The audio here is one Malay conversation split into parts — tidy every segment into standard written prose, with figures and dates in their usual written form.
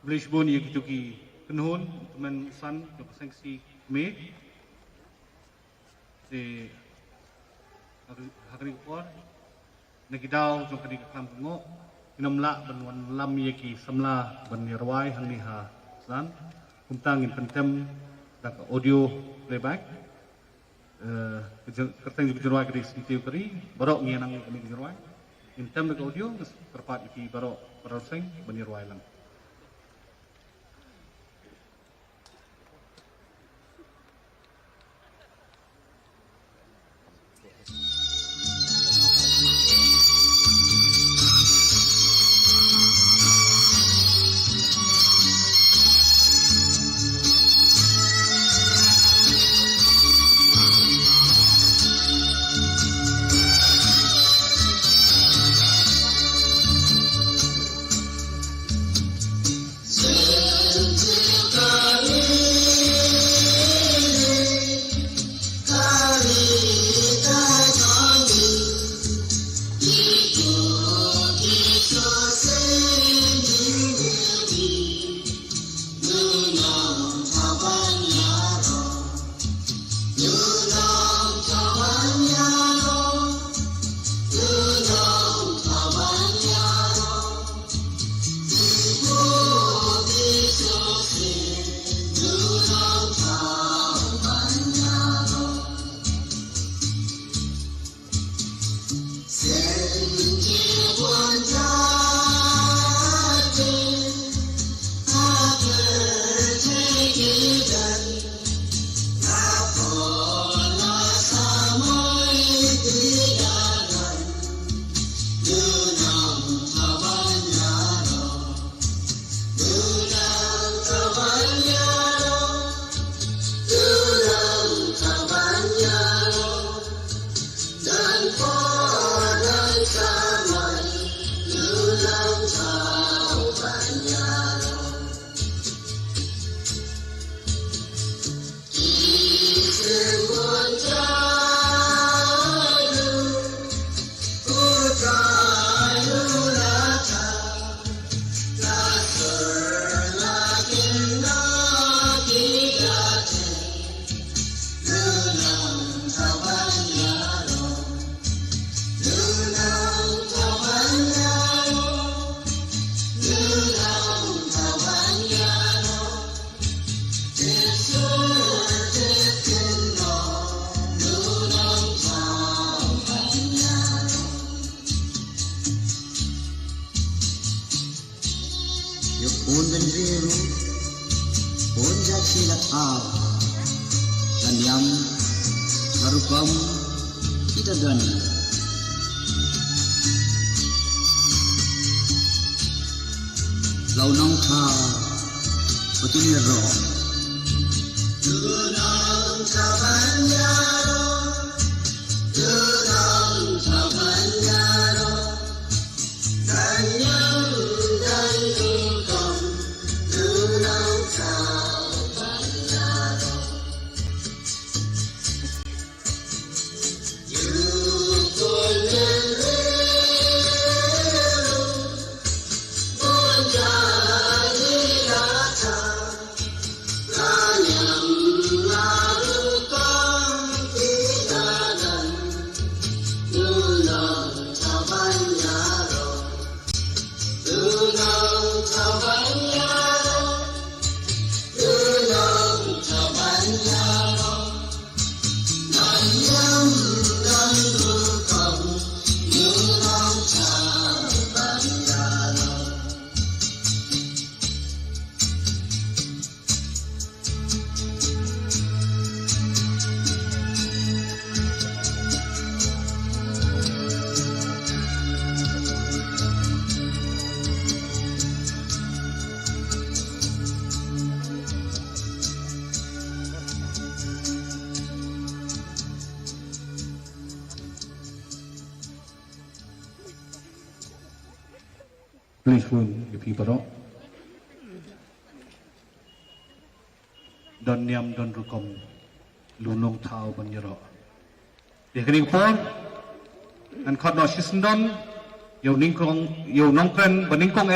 Belish bon yang itu ki kenhun teman san ke pasangsi me de hari kor negidau jong kadi kam ngo inamla banwan lam yaki samla ban nirwai hangniha san kumtangin pentem dak audio playback kerteng juga kadi sitiu kari barok ngianang kami nirwai intem dak audio terpat iki barok baroseng ban nirwai lang. Please pun people don niam don rukom lunong thao ban yaro de kring pon an khot no shisndon yo ningkong yo nongkren ban ningkong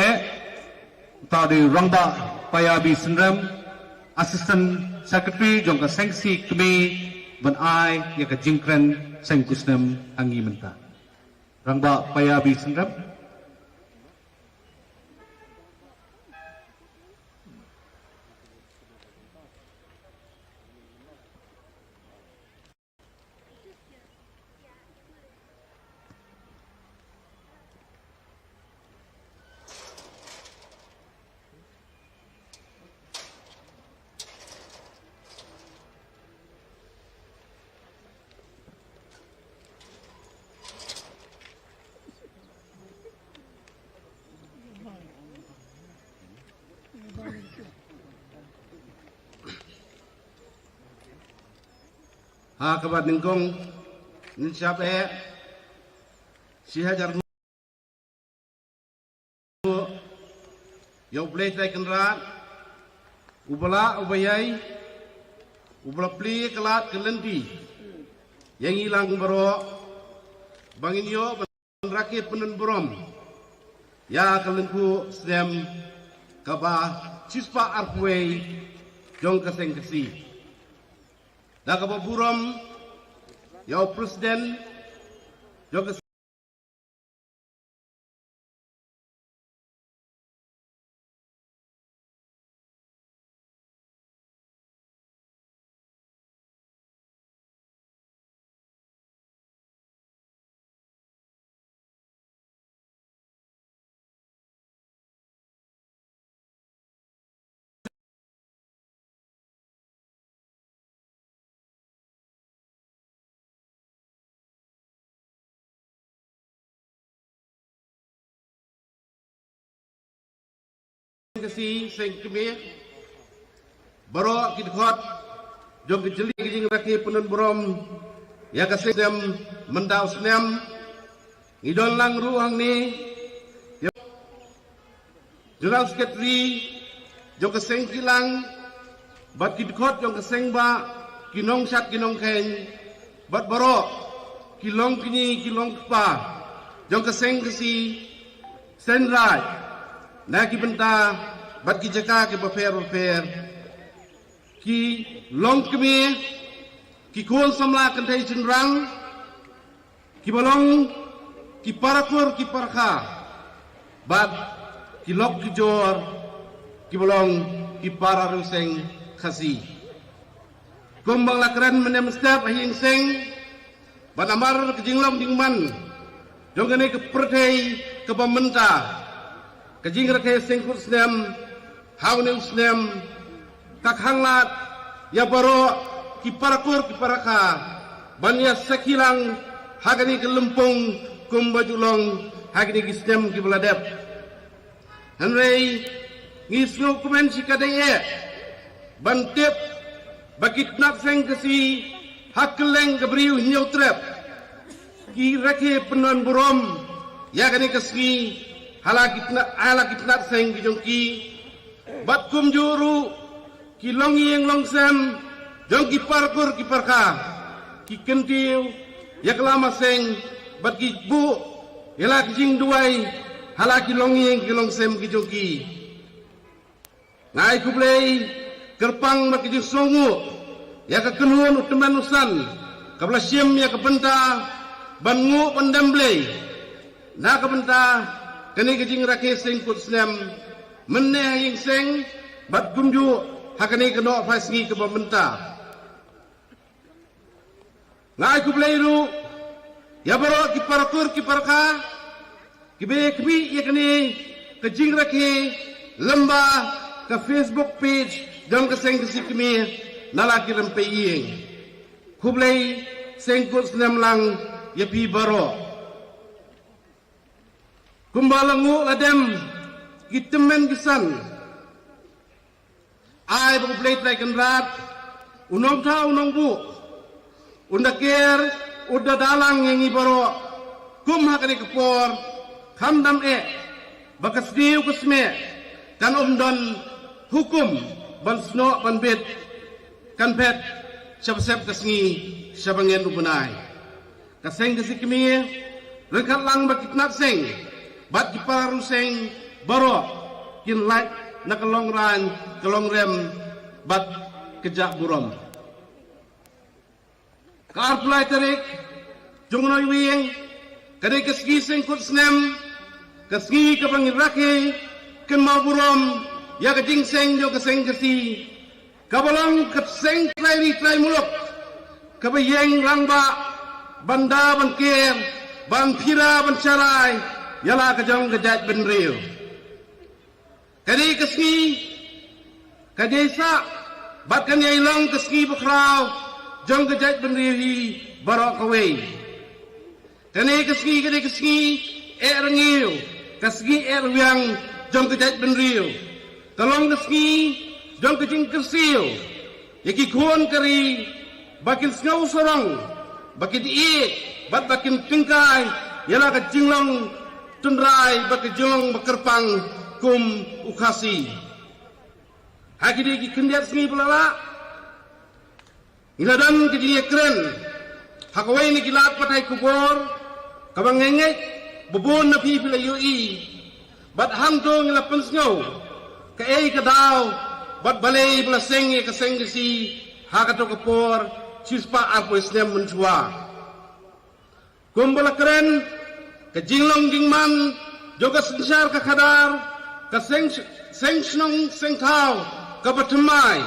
tadi Rangba Payabi Sendram, Assistant Secretary jongka sengsi kami ban ai ya ka jingkren sengkusnem angi menta. Rangba Payabi Sendram. Ha kabat ningkong nin siap si hajar yo play tay kenrat ubala ubayai ubala pli kelat kelenti yang hilang baro bangin yo rakit penen borom ya kelenku stem kaba cispa arpway jong kaseng kasi da kaba burom yo presiden jong kaseng kasi seng kemir baro kidkhot jom kejeli kijing raki penun borom ya kasih dem mendau snem ngidon lang ruang ni jurang sekretari jom keseng kilang bat kidkhot jom keseng ba kinong sat kinong keng bat baro kilong kini kilong pa jom keseng kasi senrai na ki benta bat ki jaka ki bafer ki long kemi ki kol samla kan thai chenrang ki balong ki parakur ki parkha bat ki lok ki jor ki balong ki para ruseng khasi kumbang lakran menem step hing seng bat amar ki jinglom dingman jongane ke perthai ke pementa kajing rakyat sengkut snem, haunem snem, kakhanglat, ya baro kiparakur kiparaka, banyak sekilang hagani kelempung kumbajulong hagani kisnem kibaladep. Henry ngisno kumen sikadaye, bantip bakit nak seng kasi hakeleng kebriu nyautrep, ki rakyat penon burom, ya gani kasi halakitna seng kijongki bat kum juru ki longi yang longsem jongki parkur ki parka ki kentiu ya kelama seng bat ki bu yala kijing duai halaki longi yang ki longsem kijongki ngai kublei kerpang bat kijing songu ya ke kenuan uteman usan kabla siem ya ke benta bangu pendemblei na ke benta kini kejing rakyat sengkut snem meneh yang seng bat gumju hakani kena fasgi ke pemerintah ngai ku bleiru ya baro ki parakur ki parka ki be kbi ya kini kejing rakyat lembah ke Facebook page dan ke seng kesikmi nalaki rempe yeng ku blei sengkut snem lang ya pi baro kumbalangu ladem kitemen kisan ai bu plate like rat unong ta unong bu undaker udah dalang yang ibaro kum hakani kepor kamdam bakas diu kusme kan don hukum ban sno ban bet kan pet sep kasngi sabangen ubunai kaseng kesikmi rekat lang bakit nat seng bat kiparu seng baro kin lek na kalong ran kalong rem bat kejak burom kar pulai tarik jong noi wing kadai kesgi sing kut snem kesgi kapang irake ken mau burom ya ke jing seng jo keseng kesi kabalong keseng trai muluk kabayeng langba banda bankir ban pira ban carai yala kajong kejat ben riu kadai kesgi kadai sa bat kan yai long kesgi bukrau jong kejat ben riu hi barok away kadai kesgi rengiu kesgi wiang jong kejat ben riu kalong kesgi jong kejing kersiu yaki kuon kari bakin sengau sorong bakin iik bat bakin pingkai yala ka jinglong tundrai bakin jinglong bakerpang kum ukasi haki di kendiat sengi pelala iladan kejing keren hakawai ni kilat patai kubor kabang ngengek bubun na pipila yui bat hangto ngilapun sengau kae kadau bat balai belaseng ye kaseng si hakato kapor sispa apo isnem menjua kumbala keren ke jinglong jingman joga sensar ka kadar ka seng snong seng tau ka batemai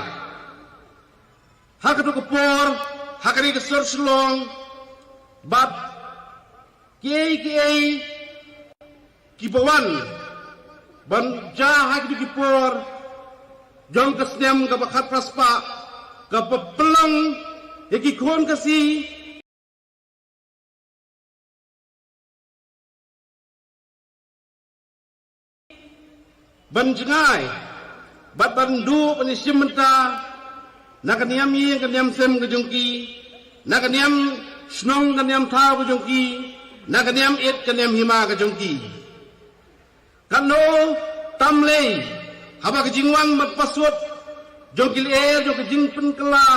hakato kapor hakari ka sorslong bat kiai kibawan ban jahak di kipor jong kesnyam ka bakat praspa ka pepelang yaki kon kasi ban jengai bat bandu penisim menta nakaniam yi kaniam sem ka jongki nakaniam snong kaniam tha ka jongki nakaniam et kaniam hima ka jongki kano tamlei haba kejingwan mat paswat jongkil jong kejing penkela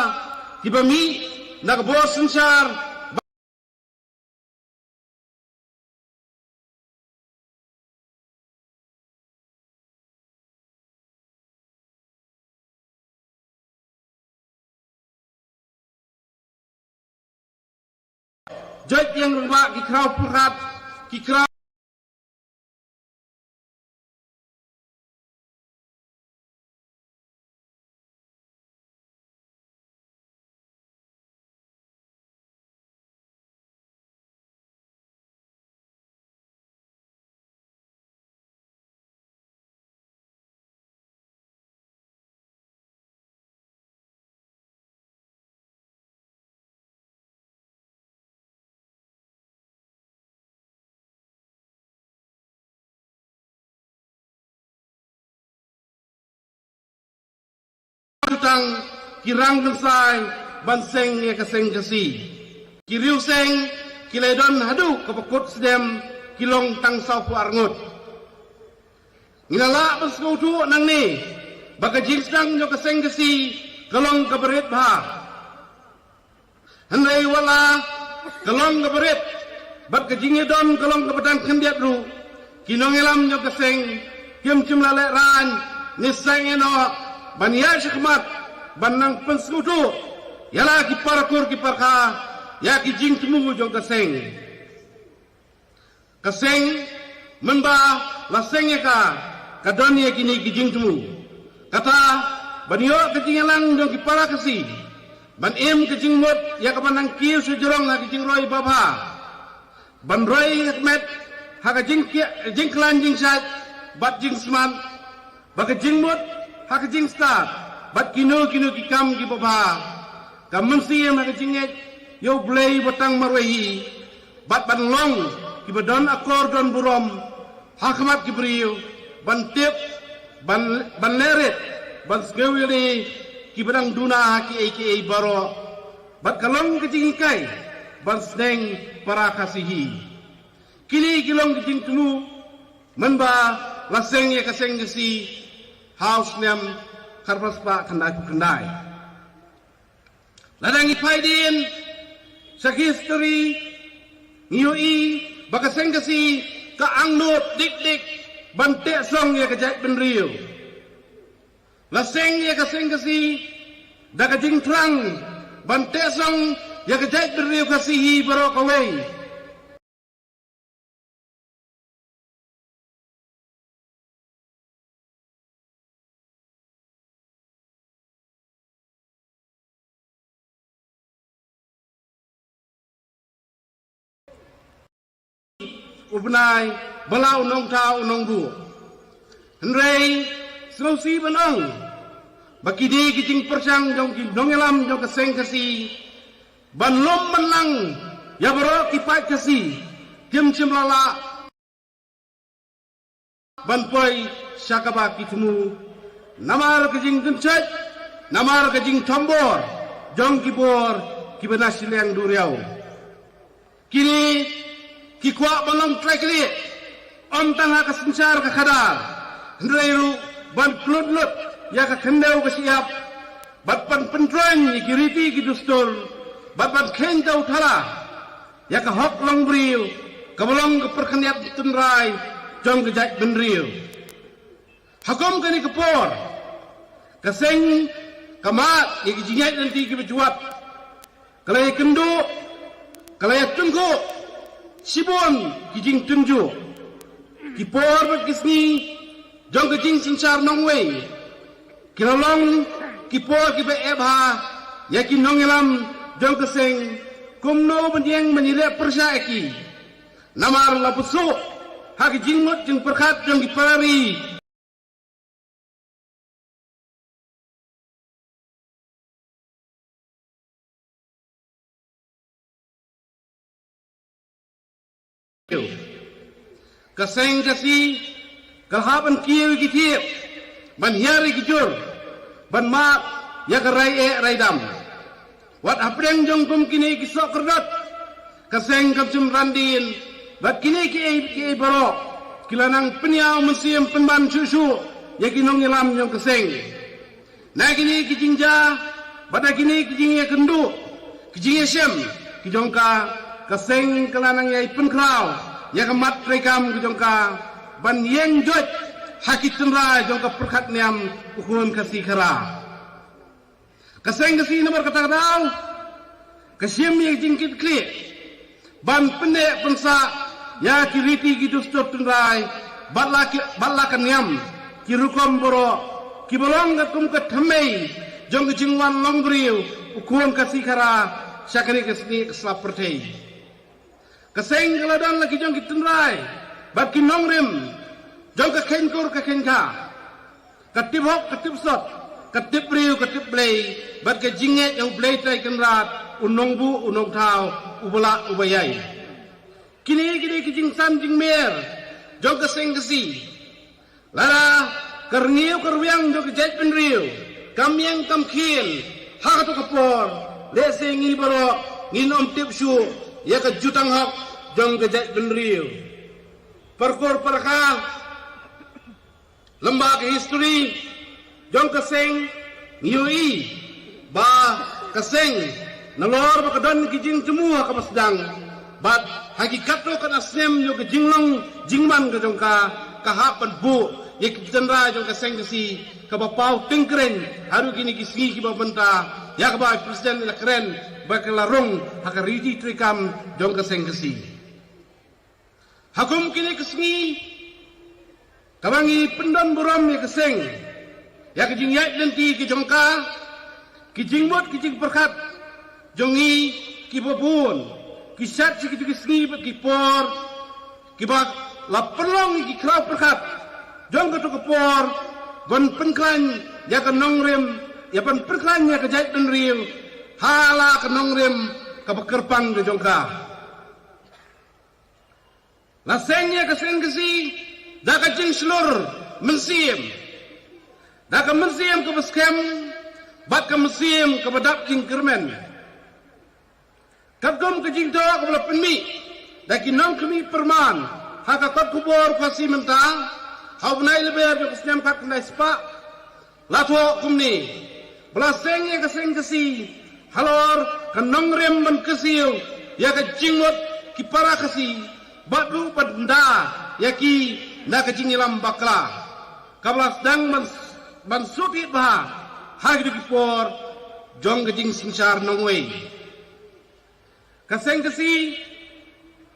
kibami nak bos sensar jod yang rumah kikrau purat kikrau tang kirang gensai banseng ye kaseng kasi kiriu seng kiledon hadu kapakut sedem kilong tang saupu arngut nginala beskutu nang ni baga jingsang yo kaseng kasi kalong kabarit bha handai wala kalong kabarit bat kajingedon kalong kabadang kendiat ru kinong elam yo kaseng kim cimlale ran nisang eno baniya syakmat banang pensekutu yala ki parakur ki parka ya ki jing temu jong kaseng menba laseng ka kadon ye kini ki jing temu kata baniyo ki jingalang jong ki parakasi ban em ki jing mot ya ka banang kiu sujurong la ki jing roi baba ban roi hikmet ha ka jing klan jing sat bat jing sman ba ka jing mot hak jing start bat kino ki kam ki baba kam mensi ma ka jinget yo blei batang marwehi bat ban long ki badon akor don burom hakmat ki briu ban tip ban leret ban skewili ki badang duna ki baro bat kalong ki jing kai ban sneng para kasihi kini kilong ki jing tunu menba laseng ye kaseng si house nem karpas pa kendai ladang ipaidin sa history ngiyoi bakaseng kasi ka angnot dik ban te song ya ka jai ben riu la seng ya ka seng kasi da ka jing trang ban te song ya ka jai ben riu kasi hi baro ka wei ubnai balau nong tau nong bu henrei slosi banong baki di kijing persang jong ki dongelam jong keseng kasi ban lom menang ya baro ki pai kasi jem jem lala ban poi syakaba ki temu namar kijing kencet namar kijing tombor jong ki bor ki benasilang duriau kini ki kuak balong trekli om tangha ka sensar ka khadar ndreiru ban kludlut ya ka khendau ka siap bat pan pentran ki riti ki dustur bat ban khendau thala ya ka hok long bril ka balong ka perkhaniat tunrai jong ka jat benril hakom ka ni kapor ka seng kamat ya ki jingat nanti ki berjuat kalai kendu kalai tunggu Sibon kijing tunju kipor berkisni jong kijing sinsar nongwei kilalong kipor kibe ebha yakin nongelam jong keseng kumno benjeng menyirek persya eki namar lapusu ha kijing mut jeng perkat jong kiparari kaseng kasi kalhaban kieu gitiep ban hiari gijur ban mak ya karai raidam wat apreng jong kum kini kisok kerdat kaseng kapsum randin bat kini ki baro kilanang peniau musim penban susu ya kinong ilam jong kaseng na kini kijingja bada kini kijingnya kendu kijingnya syem kijongka kaseng kelanang yai penkrau ya kemat rekam kijongka ban yeng joj hakit tenra jongka perkat niam ukuran kasih kera kaseng kasih nomor kata kadau kasim yang jingkit klik ban pendek pensa ya kiriti kidustur tenrai batlakan niam kirukom boro kibolong katum katamei jong jingwan longbriu ukuran kasih kera syakani kasih keslap pertei kaseng keladan lagi jong kitenrai bat kinongrim jong ka kenkur ka kenka katip hok katip sot katip riu katip blei bat ka jinget yang blei tai kenrat unong bu unong tau ubala ubayai kini kijing sam jing mer jong kaseng kasi lara karniu karwiang jong kejait penriu kamyang kamkil hakatu kapor leseng ini baro nginom tipsu ya ke jutang hok jong kejat benriu perkor perkal lembaga history jong keseng niui ba keseng nalor bakadon kijing semua kapasdang bat hakikat lo kan asem yo kejinglong jingman ke jongka kahapan bu ye kijenra jong keseng kesi kabapau tingkren haru kini kisni kibabenta ya kabai presiden ila keren bakalarong hakariti trikam jong keseng kesi hakum kini kesni kabangi pendon buram ya keseng ya kijing yait nanti kijongka kijing mut kijing perkat jongi kibabun kisat si kijing kesni bat kipor kibak lapelong kikrau perkat jong ketu kepor ban penklan ya kenongrem ya ban penklan ya kejait dan riu hala kenongrem kabakerpang de jongka lasengnya keseng kesi dah kajing selur mensim dah ke mensim ke beskem bat ke mensim ke bedap jing kermen kagum kajing doa ke belah penmi dah kinong kemi perman haka kot kubor kasi mentang hau benai lebar jo kesnyam kat kendai sepak latho kumni belasengnya keseng kesi halor kenong rem ben kesiu ya kajing mot kipara kesi batu benda yaki na kajingilam bakla kablas dang ban suti bah hagi dikipor jong kajing singsar nongwei kaseng kasi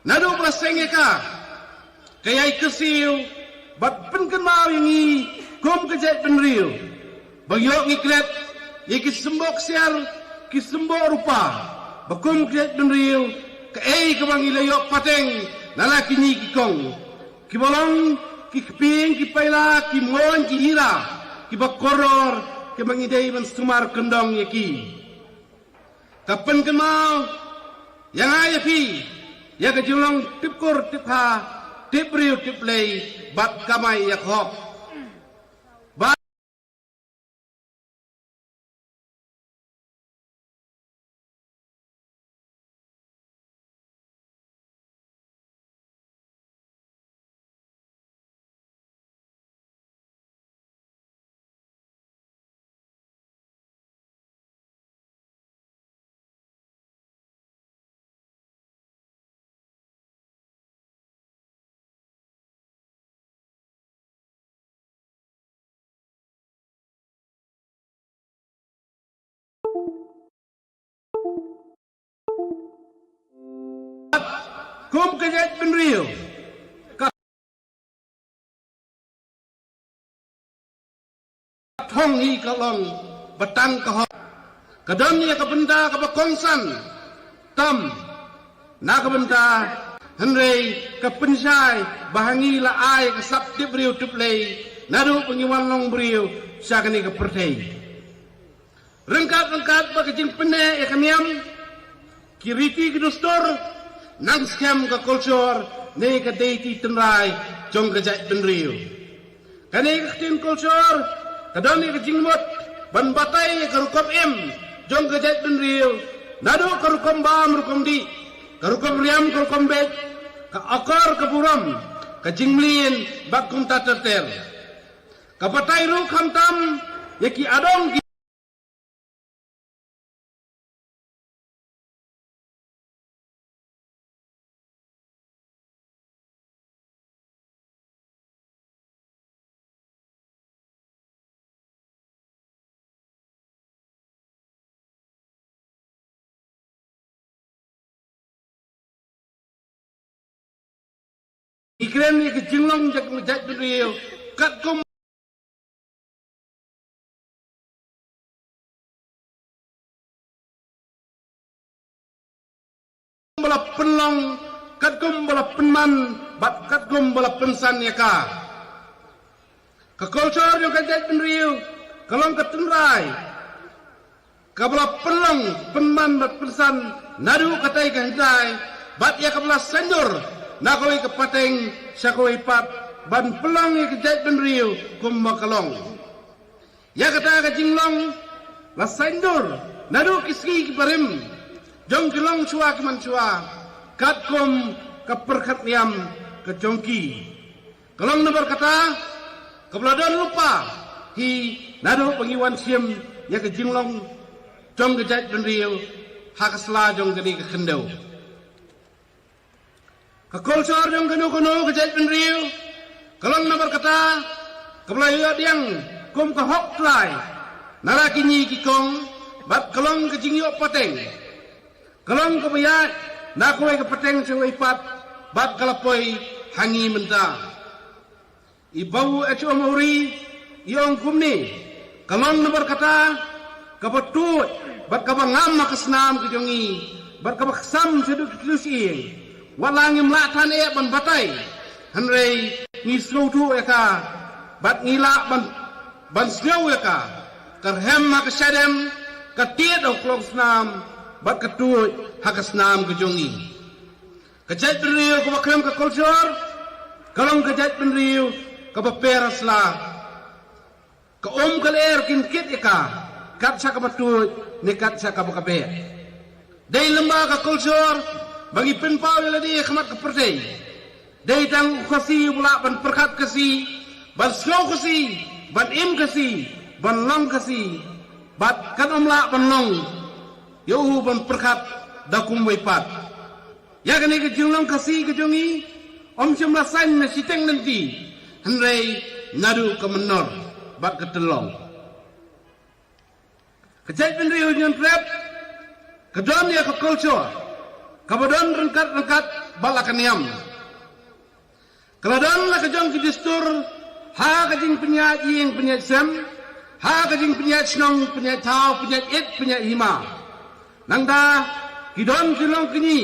nado praseng eka kayai kesiu bat penkenmau yangi kom kejat penriu bagyok ngiklet yaki sembok siar ki sembok rupa bakum kejat penriu kaei kebangi layok pateng nalaki ni kikong kibolong ki keping ki paila ki mon ki hira ki bakoror ki mangidei ban sumar kendong yaki kapan kemau yang ayapi ya kejulong tipkur tipha tipriu tiplei bat kamai yakhok bat kum kejat penriu kathong hi kalong batang kahok kadam ni kabenda kabakongsan tam na kabenda henrei kapensai bahangi la ai kasap tibriu tiplei nadu pengiwan long briu sakani kapertei rengkat bakajing pene yakamiam kiriti kidustor nang scam ka culture ne ka deiti tenrai jong ka jai penriu kane ka tin culture kadang ka jingmot ban batai ka rukom em jong ka jai penriu nado ka rukom bam rukom di ka rukom riam ka rukom bet ka akar ka buram ka jingmlin bakum taterter ka batai ru khamtam yaki adong ikren ni ke jinglong jak jat riu kat kum bala penlong kat kum bala penman bat kat kum bala pensan yaka ka culture yang jat riu kalong ka tenrai ka bala penlong penman bat pensan nadu katai ka hidai bat ya ka bala sandur nakoi kepateng sakoi pat ban pelong ke jait penriu kum makalong ya kata ka jinglong la sandur nadu kiski ki parim jong kilong chua ki man chua kat kum ka perkhat niam ke jongki kalong nomor kata kebladon lupa hi nadu pengiwan sim ya ke jinglong jong ke jait penriu hakasla jong geni ke kendau Kakulsor yang kenu-kenu kejait penriu kalong na berkata kebelayu diang kum ka hok tlai nalaki nyi kikong bat kalong kejingyo pateng kalong kebayat nakoi ke pateng sewai pat bat kalapoi hangi menta ibau ecu amuri iong kumni kalong na berkata kapatut bat kabangam makasnam kejongi bat kabaksam seduk kelusi walang imlatan e ban batai hanrei ni slotu eka bat ngila ban snow eka karhem makasadem katiet o klong snam bat katut hakasnam kejongi kejat penriu ko bakrem ka culture kalong kejat penriu ka baperasla ka kaler kinkit eka kat sa kabatut ni kat sa kabakabe dai lamba ka culture bagi penpau yang lagi khmat kepercay dari tang kasi pula ban perkat kasi ban slow kasi ban im kasi ban long kasi bat kan omla ban long yo ban perkat dakum wepat ya kan ke jinglong kasi ke jongi om jumlah san na siteng nanti henrei nadu ke menor bat ke telong. Kejait penriu nyon trep kedon ya ke culture kabadon rengkat bala kaniam. Keladon la kejong ki distur ha kajing penyaji yang penyat sem ha kajing penyat snong penyat tau penyat it penyat hima. Nangda kidon kilong kini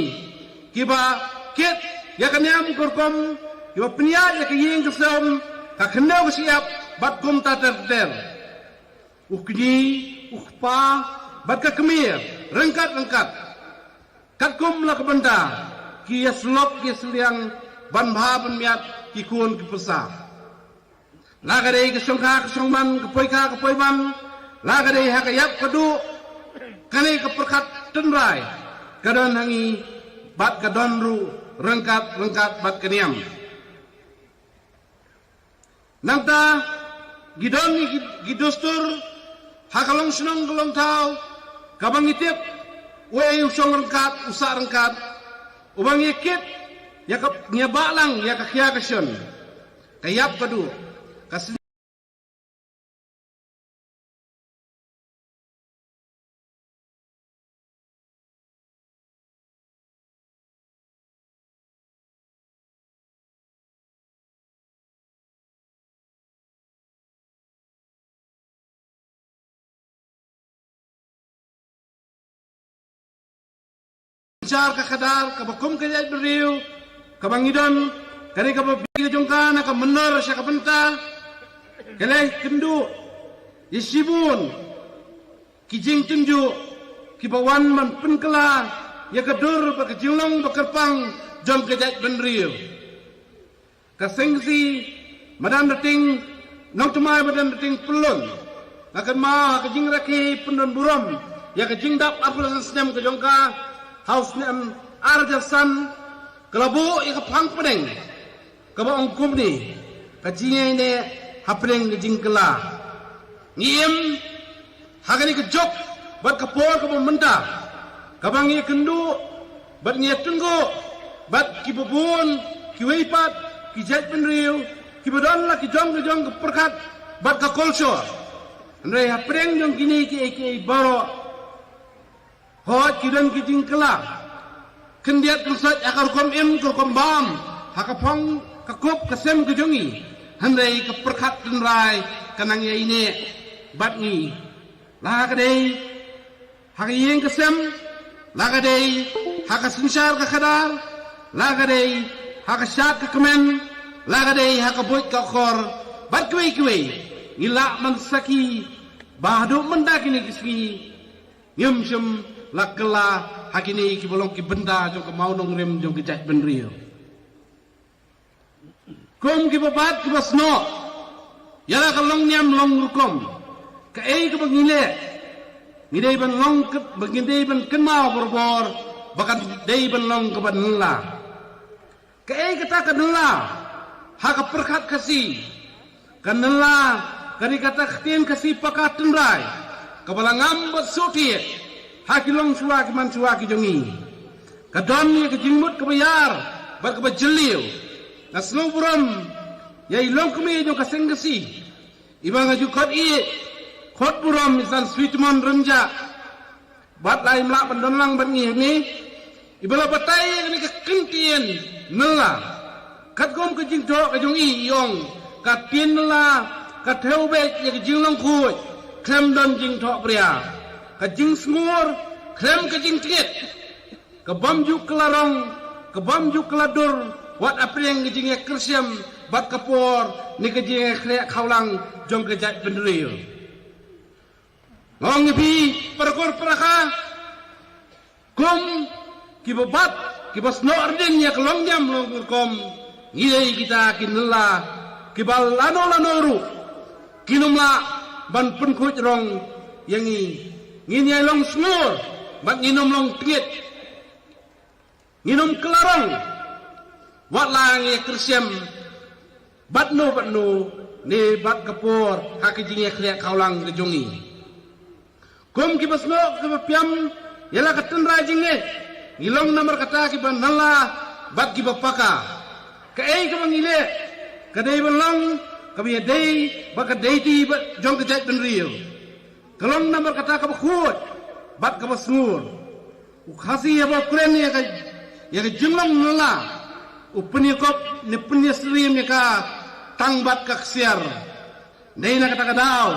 kiba kit ya kaniam korkom kiba penyat ya kiying kesem ka kendau siap bat kum tater kini pa bat ka kemir rengkat kat kum la kebenda ki yaslok ki seliang ban bha ban miat ki kun ki pesa lagade ke songman ke poi ban lagade ha ka yap kadu kane ke perkat tenrai kadon hangi bat kadon ru rengkat bat keniam nangta gidon ni gidostur ha kalong senong kalong tau kabang itip we usong rengkat usak rengkat ubang ikit ya ka nyabalang ya ka khia kasion kayap kadu kas car ka kadal ka bakum ka jay beriu ka bangidon kani ka babi jongka na ka menor sa ka benta kale kendu isibun kijing tunju kibawan man penkela ya kadur ba kajilong ba kerpang jong ka jay beriu ka sengsi madan dating nong tumai madan dating pelun akan ma ka jing raki pendon buram ya ka jing dap apul senyam ka jongka haus ni am arjasan kelabu ika pang pedeng kaba ongkum ni kajinge ne hapeng jingkela ngiem hagani ke jok bat kapor kaba menta kaba ngi kendu bat ngi tunggu bat kibubun kiweipat kijat penriu kibadon la kijong ke perkat bat ka kolsor andre hapeng jong kini ki baro hot kidon kijing kela kendiat kusat akar kom bam hakapong kakup kasem kejongi handai keperkat tenrai kanang ya ini batni lagadei hakiyeng kasem lagadei hakasinsar kakadar lagadei hakasyak kemen lagadei hakaboit kakor bat kuwi ngilak mansaki bahdu mendakini kiski nyumsum lakela hakini ki bolong ki benda jong ke maunong rem jong ke jat benrio kum ki babat ki basno yala ka long nyam long rukom ka ei ke bangile ngidei ban long ke bangidei ban kenmau borbor bakan dei ban long ke ban la ka ei kata ka nela ha ka perkat kasi kan nela kani kata khtien kasi pakat tenrai ka balangam basuti hakilong suwa kiman suwa ki jongi kadon ni ke jingmut ke bayar bar ke bajeliu nasno buram ya ilong kemi jong kaseng gesi ibang aju khot buram misan sweetmon renja bat lai mlak bandonlang ban ni ibala batai ni ke kentien nela kat gom ke jing do ke jongi yong kat pin nela kat heube ya ke jinglong khu klem don jing thok pria kajing semur, krem kajing tingit, kebamju kelarong, kebamju keladur, wat apa yang kajing kersiam, bat kapor, ni kajing krek kaulang, jong kejat benderiu. Ngong ngipi perkor peraka, kum kibabat, kibas no ardin ya kelong jam long kom, ngilai kita kinela, kibal lano ru, kinumla ban penkut rong yangi. Ngini long semur, bat nginom long tingit, nginom kelarong, wat lang ye kersiam, bat no ni bat kapor, hakijing ye kriak kaulang kejongi. Kum kibas no kibapiam, yala katenra jinge, ngilong namar kata kiban nala, bat kibapaka, kaei kibangile, kadai belong kabi dai ba kadai ti ba jong kejat ben riu kalong namar kata ka khut bat ka basngur ukhasi ya ba kren ya ka jumlang nala upni kop ne punya stream ya ka tangbat ka ksiar nei na kata kadaw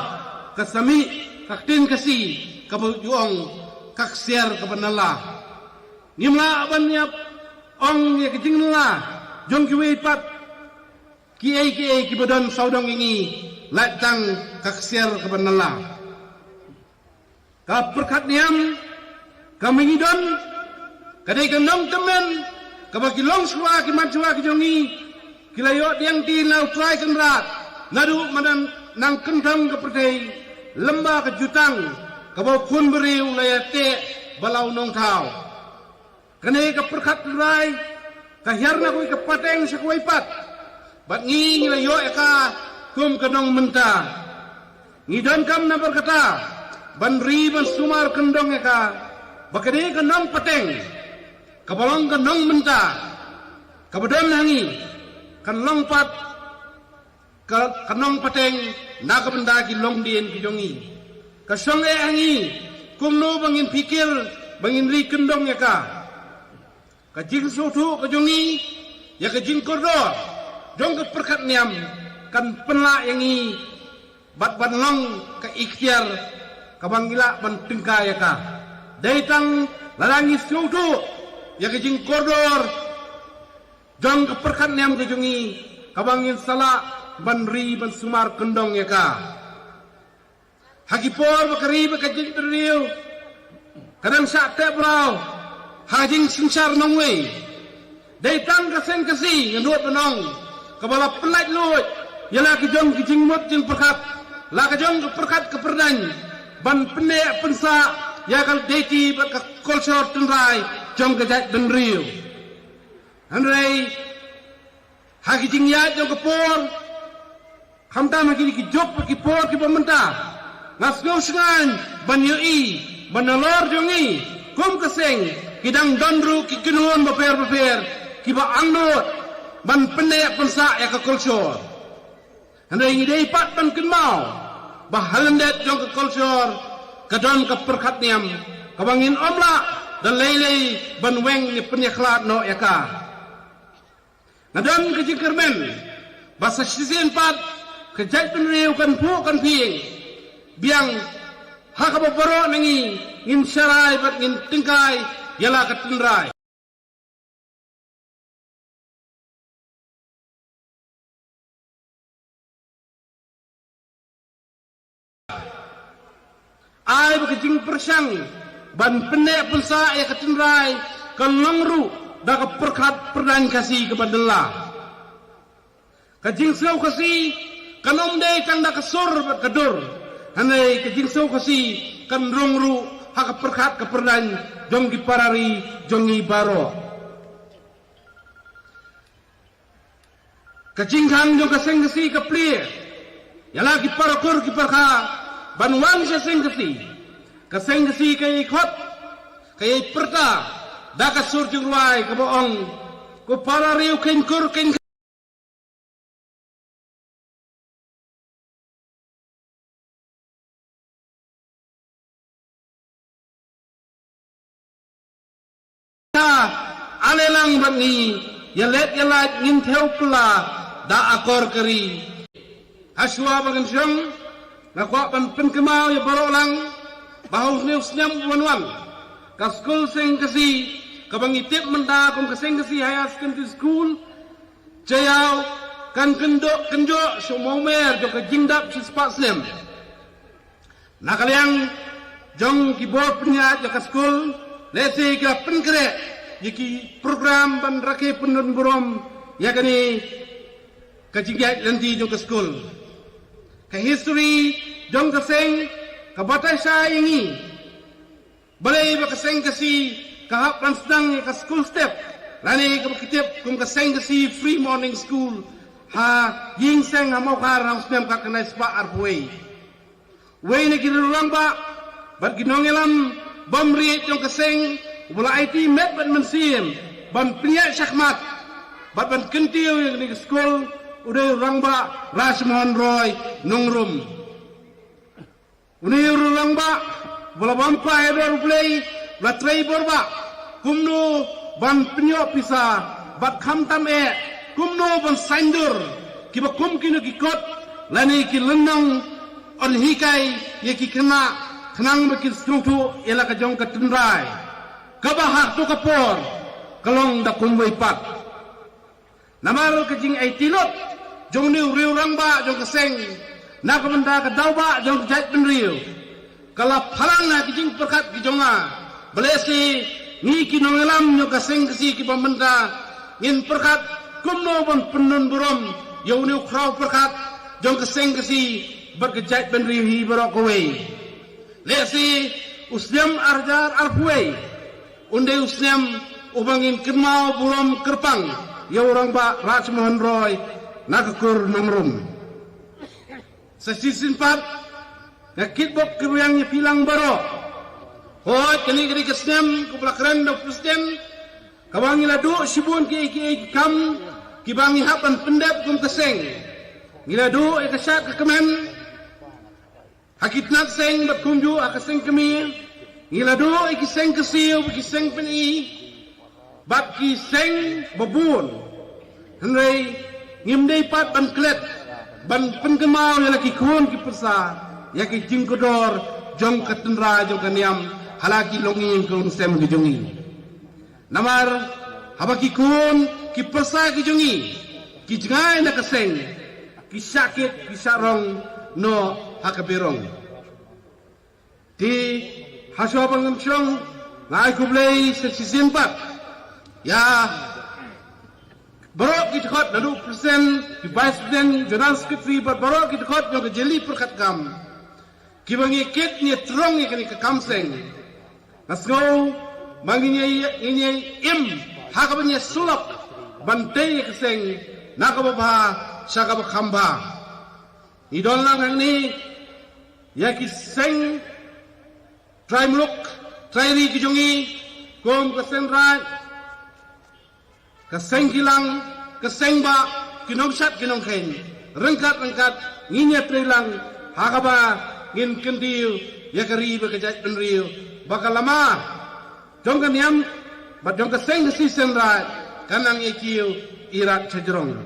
kasami kaktin kasi ka buong ka ksiar ka banala nimla ban ya ong ya ka jingnala jong ki wei pat ki badan saudang ini latang kaksiar ke banala ka perkat niam kami ngidon kadai kanong temen ka bagi long suwa ki manjua ki jongi kilayo diang ti lau try kenrat nadu madan nang kendang ke perdai lemba ke jutang ka bau kun beri ulayate balau nong tau kanai ka perkat rai ka hiarna ko ka pateng sa kuipat bat ngi layo eka kum kendong menta ngidon kam na berkata ban ri ban sumar kendong eka bakade kendong pateng kabalong kendong menta kabadon hangi kanlong pat kanong pateng na kabenda ki long dien ki jongi kasong e hangi kum no bangin pikir bangin ri kendong eka kajing sutu kajongi ya kajing kodor jong ke perkat niam kan penla yang i bat long ke ikhtiar ka bangila ban tingka ya ka daitang lalangi sudu ya ke jing koridor jong ke perkat niam ke jongi ka bangin sala ban ri ban sumar kendong ya ka hagipor bakari bakajing teriu kadang sakte brau hajing sinsar nongwe daitang kaseng kasi ngendut benong kabala pelat lut yala ki jong ki jingmut jing perkat la ka jong ke perkat ke perdan ban pene pensa ya kal deti ba ka culture tenrai jong ke jat den riu andrei hagi jing ya jong ke por khamta ma ki job ki por ki pementa ngas ngosngan ban yui ban lor jongi kum keseng kidang dondru ki kinuon beper ki ba angnot ban penek pensa ya ke kultur andai ngidei pat ban kenmau bahalendet jong ke kultur kadon ke perkat niam kabangin omla dan lei ban weng ni penyeklat no ya ka nadon ke jingkermen basa sizin pat kejat penriu kan pu kan piing biang hakaboro nangi ngin syarai bat ngin tingkai yala ke tenrai ai bakajing persang ban penek pensa ya ketenrai kan longru da ka perkat perdan kasi ke badela kajing sau kasi kanom dei kan da kasur bat kadur hanai kajing sau kasi kan rongru ha ka perkat ke perdan jong gi parari jongi baro kajing hang jong kaseng kasi ke plie ya lagi parakur ki perka banwan sa kaseng kasi kay khot kay perta da ka surjung ruai ka boong ko para riu ken kur ken alelang bangi yalet yalat ngin theo pula da akor keri haswa bagan syong nakwa pan penkemau ya baro lang bahaus neus nyam wanwan ka school sing kasi kabangitip menda kum kasing kasi high school jayau kan kenjo sumomer jo ka jingdap si spaslem nakaliang jong keyboard punya jo ka school lesi ka penkre yiki program ban rake penun burom ya kani ka jinggat nanti jo ka school ka history jong kaseng ka batay sa ingi balay ba kaseng kasi kahap lan sedang ka school step lani ka kitip kung kaseng kasi free morning school ha ying seng ha mau kar haus nem ka kanay spa arpway way na kinulang ba bat ginongelam bamri jong kaseng wala IT met ban mensim ban pnya syakmat bat ban kentil yang di school uday rangba Rashmohan Roy nongrum unay rangba balabam pa edor play latray borba kumno ban pinyo pisa bat kham tam e kumno ban saindur kiba kum kinu kikot lani ki lendang on hikai ye ki kena khnang bakil strutu ela ka jong ka tunrai kabahak tu kapor kalong da kumway pat namar ka jing ay tilot jong niu riu rangba jong kaseng nakamanda ka dawba jong jait penriu kala phalang na ki jing perkat ki jonga balesi ni ki nongelam jong kaseng kasi ki pamanda ngin perkat kumno bon penun burom yau niu krau perkat jong kaseng kasi bat ka jait penriu hi barok kowe lesi usnyam arjar arpuai unde usnyam ubangin kermau burom kerpang ya orang ba Rashmohan Roy nakakur nongrum sesisin pat ngakit bok keruyangnya pilang baro hoi kini kesnyam kuplakren do presiden kawangi ladu sibun ki kam kibangi hapan pendep kum keseng ngiladu ekasat kemen hakit nak seng bat kumju akaseng kemi ngiladu ikiseng kesiu ikiseng peni bat kiseng babun henry ngimdei pat ban klet ban penkemau yang laki kun ki persa ya ki jingkodor jong katunra jong kaniam halaki longi kun sem ki jongi namar habaki kun ki persa ki jongi ki jangai na kaseng ki sakit ki sarong no hakabirong di haswa pangamsyong ngai kublay seksisin pat ya barok kita kot lalu presiden di vice presiden general secretary barok kita kot yang kejeli perkat kam kibangi kit ni terong ni kini ke kamseng nasgau manginya im hakabnya sulap bantai keseng nakabah syakabah khamba idol lang ni ya kiseng try muluk try ri kijongi kom keseng rai kaseng kilang kaseng ba kinong sat kinong khen rengkat nginya trilang hakaba ngin kendiu ya kari ba kajat penriu bakalama jong kaniam ba jong kaseng si senra kanang ikiu irat chajerong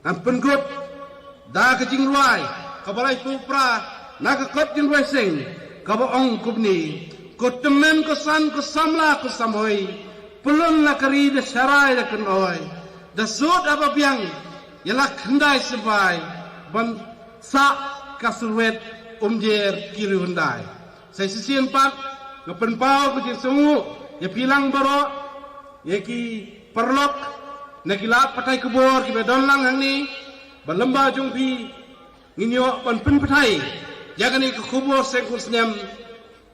am penggot da kajing ruai kabalai pupra nakakot jing ruai seng kabaong kubni ko temen ko san ko samla ko samhoi pelun la kari da sarai da kenoi da sud apa biang yala khandai sebai ban sa kasurwet umjer kiri hundai sai sisien pat ngapen pau ko sungu ya pilang baro ya ki perlok nakila patai kubur ki bedon lang hang ni balemba jungpi nginyo ban pen patai jagani ke kubur sengkul senyam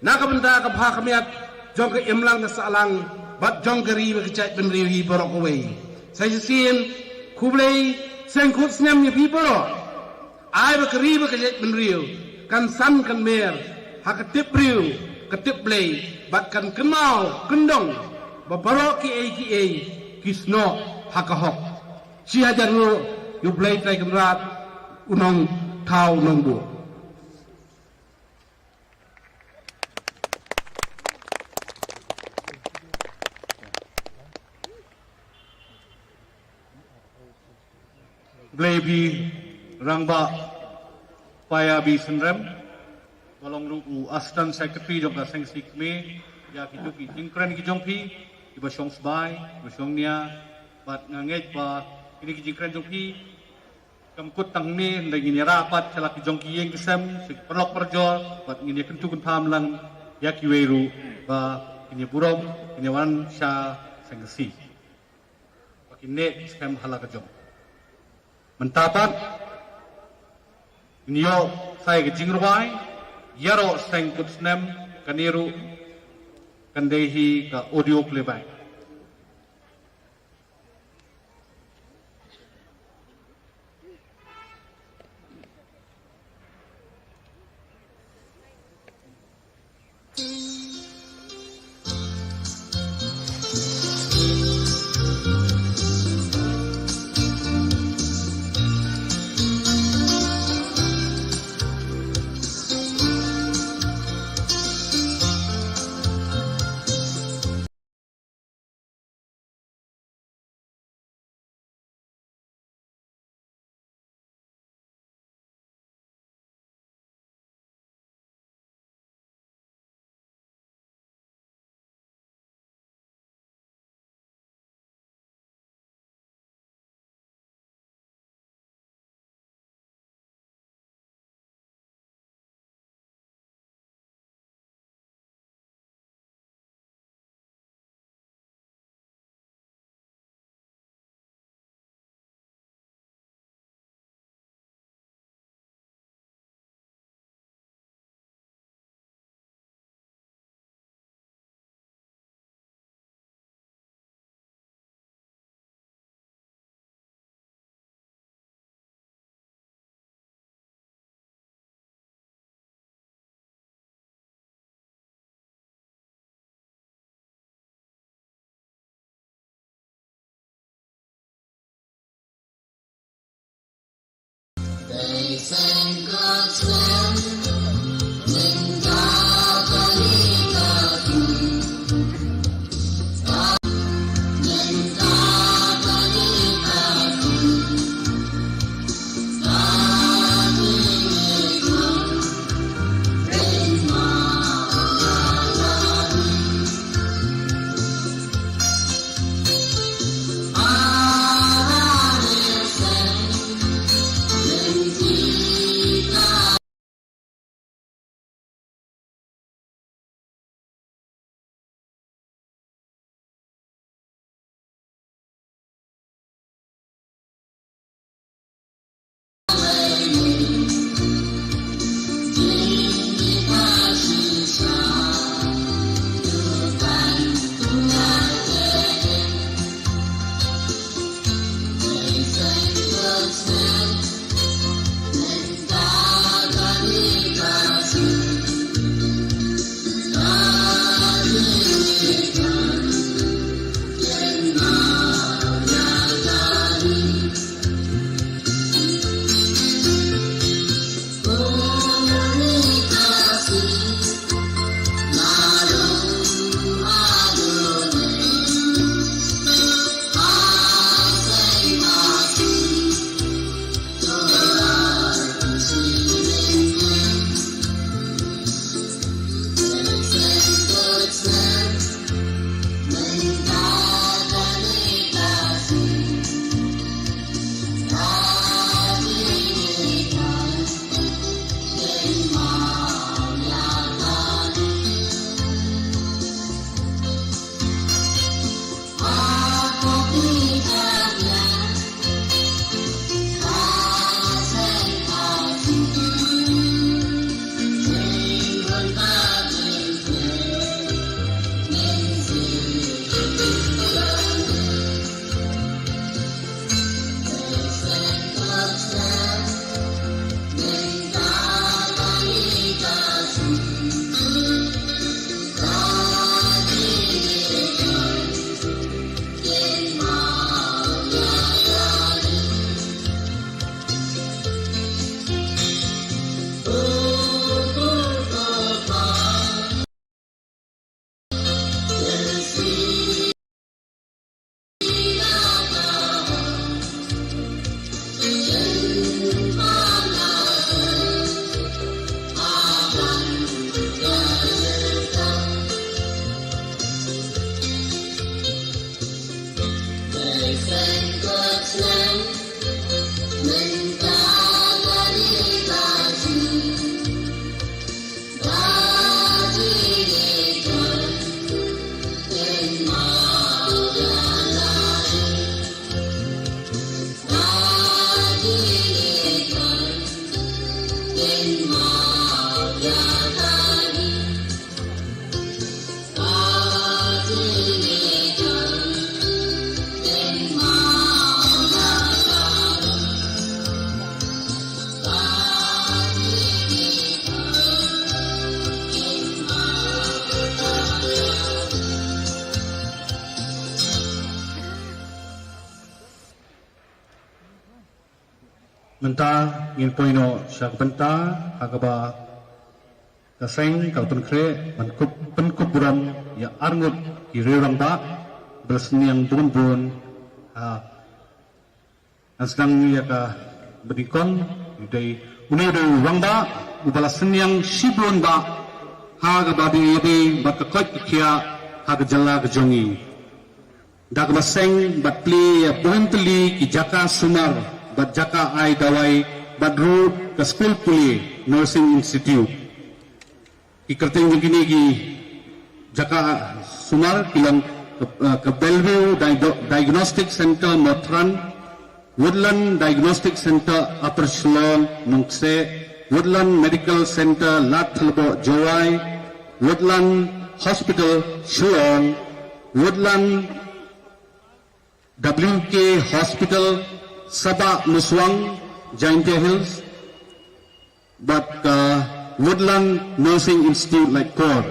nakabenda ka bha kamiat jong ke imlang na salang bat jong kari berkecai penriwi borok kowe saya sin kublai sengkut senyam ni piboro ai berkeri berkecai penriu kan san kan mer hakatip riu ketip play bat kan kemau kendong baborok ki kisno hakahok si hajar lu yu play trai kemrat unong tau nongbu Blebi rangba paya bi senrem balong ruku astan secretary jong ka sengsi kme ya kitu ki jingkren ki jong pi ki basong sbai basong nia bat ngangej pa ini ki jingkren jong pi kamkut tang me ndai ni rapat chalak ki jong ki yeng kesem sik perlok perjol bat ngini kentu kun pham lang ya ki weru ba ini burom ini wan sha sengsi pakine skem halaka jong mentapat niyo saya ke jingruai yaro sengkut snem kaniru kandehi ka audio playback menta ngin poino siya benta hagaba kaseng kau tunkre mankup penkup buram ya arngut kirurang ba berseniang bun aslang ya ka berikon dari udah rangba ubala seniang sibun ba hagaba di bat kakot kia haga jala kejongi dak baseng bat pli ya buntli ki jaka sumar bat jaka ai dawai badru ke school puli nursing institute ikerting begini ki jaka sumar kilang ke Bellevue Diagnostic Center Motran Woodland Diagnostic Center Upper Shillong Nongse Woodland Medical Center Lat Thalbo Jowai Woodland Hospital Shillong Woodland WK Hospital Sabah Muswang Jaintia Hills but Woodland Nursing Institute like Kor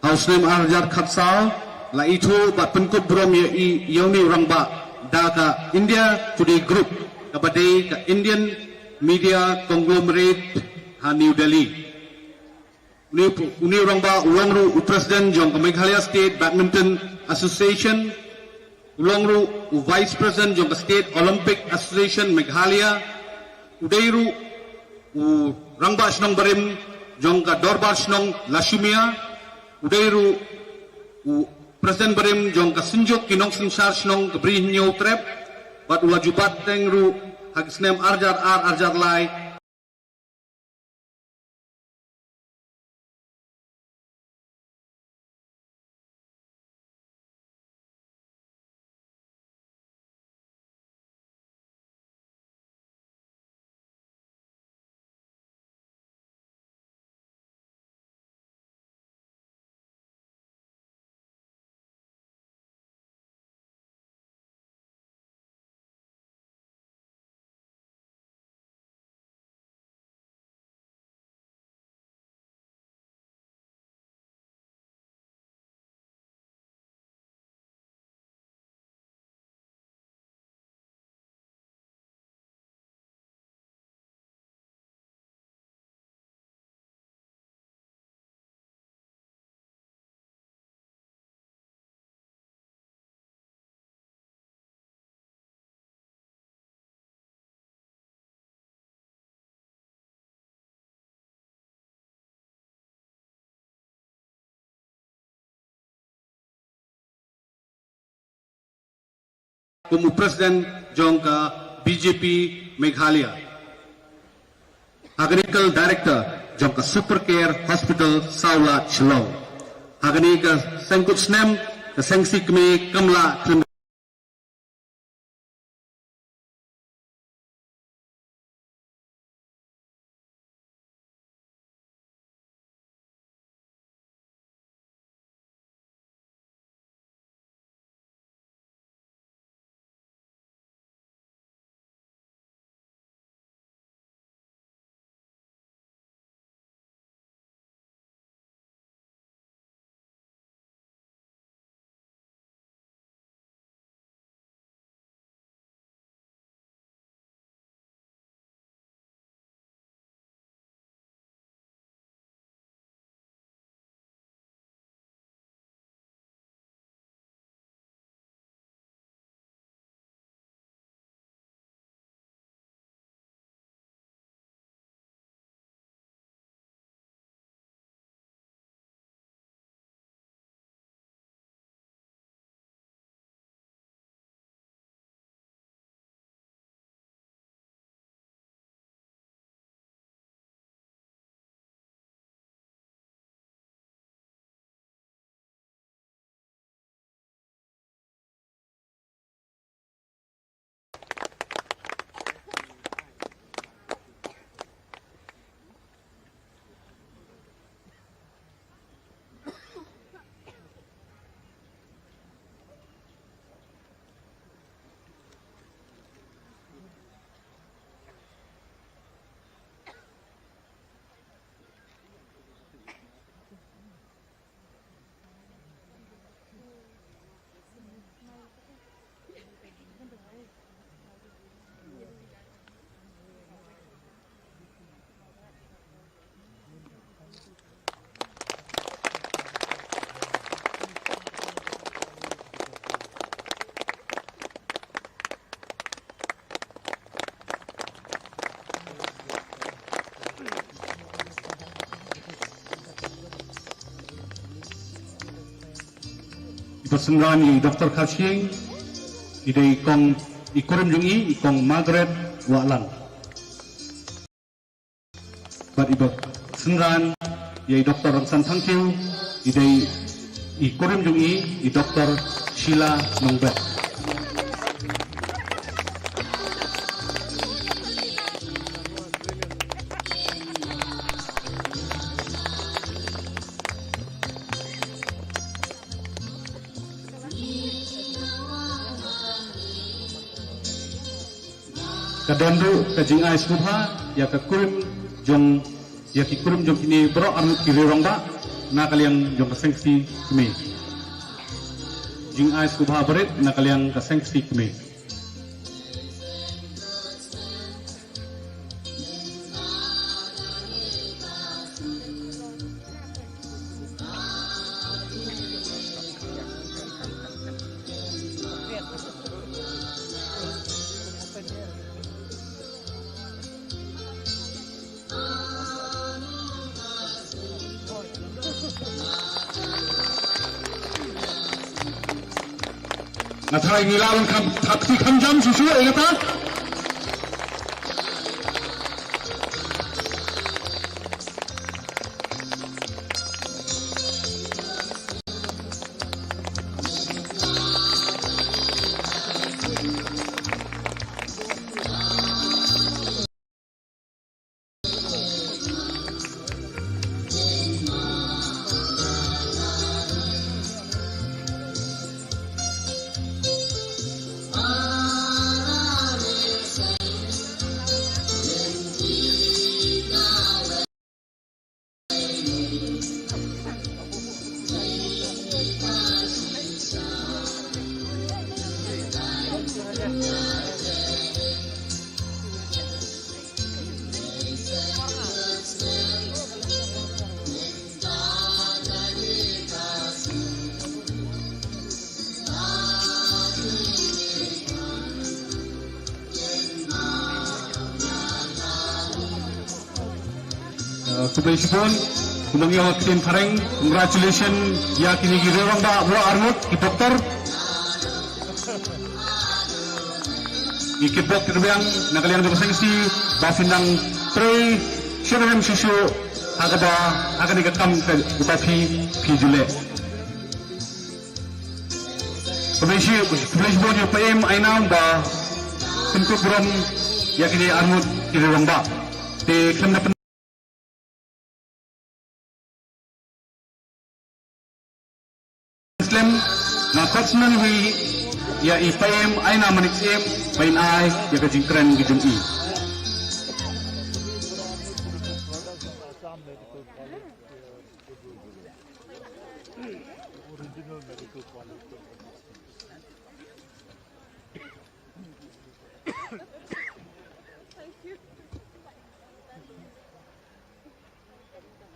House name Arjar Khatsal la itu bat penkup brom yauni rangba da ka India Today Group kepada ka Indian Media Conglomerate ha New Delhi uni rangba ulangru President jong ka Meghalaya State Badminton Association ulangru Vice President jong ka State Olympic Association Meghalaya udairu rangba snong barim jong ka Dorbar snong Lashimia udairu Presiden barim jong ka sinjuk kinong sinsar snong ka bri nyo trep bat ula jubat tengru hagisnem arjar lai kumu Presiden jong ka BJP Meghalaya Agricultural Director jong ka Super Care Hospital Saula Shillong agani ka sengkut snem ka sengsi kami kamla bersengan i Dr. Khashing idei kong ikurim jungi ikong Margaret Walan. Bat ibu sengan i Dr. Ramsan Thangkiu idei ikurim jungi i Dr. Sheila Nongbet. Kadondu kajing ais kubha ya kakurim jong ya kikurim jong kini bro arnut kiri rongba na kalian jong kasengsi kami jing ais kubha berit na kalian kasengsi kami. Nathai nilawan kam taksi kamjam susu ingata. Kubesipun kumang yung akin pareng congratulations ya kini girewang ba bro armut ki doktor ikibok terbang nakaliang dong sengsi basinang tre syaraham susu agada akan dikekam ke upapi pijule kubesipun yung PM ainam ba tentu brom ya kini armut girewang ba te klem na na kotsman wi ya ipayem ay na maniksim pain ay ya kajingkren gijung i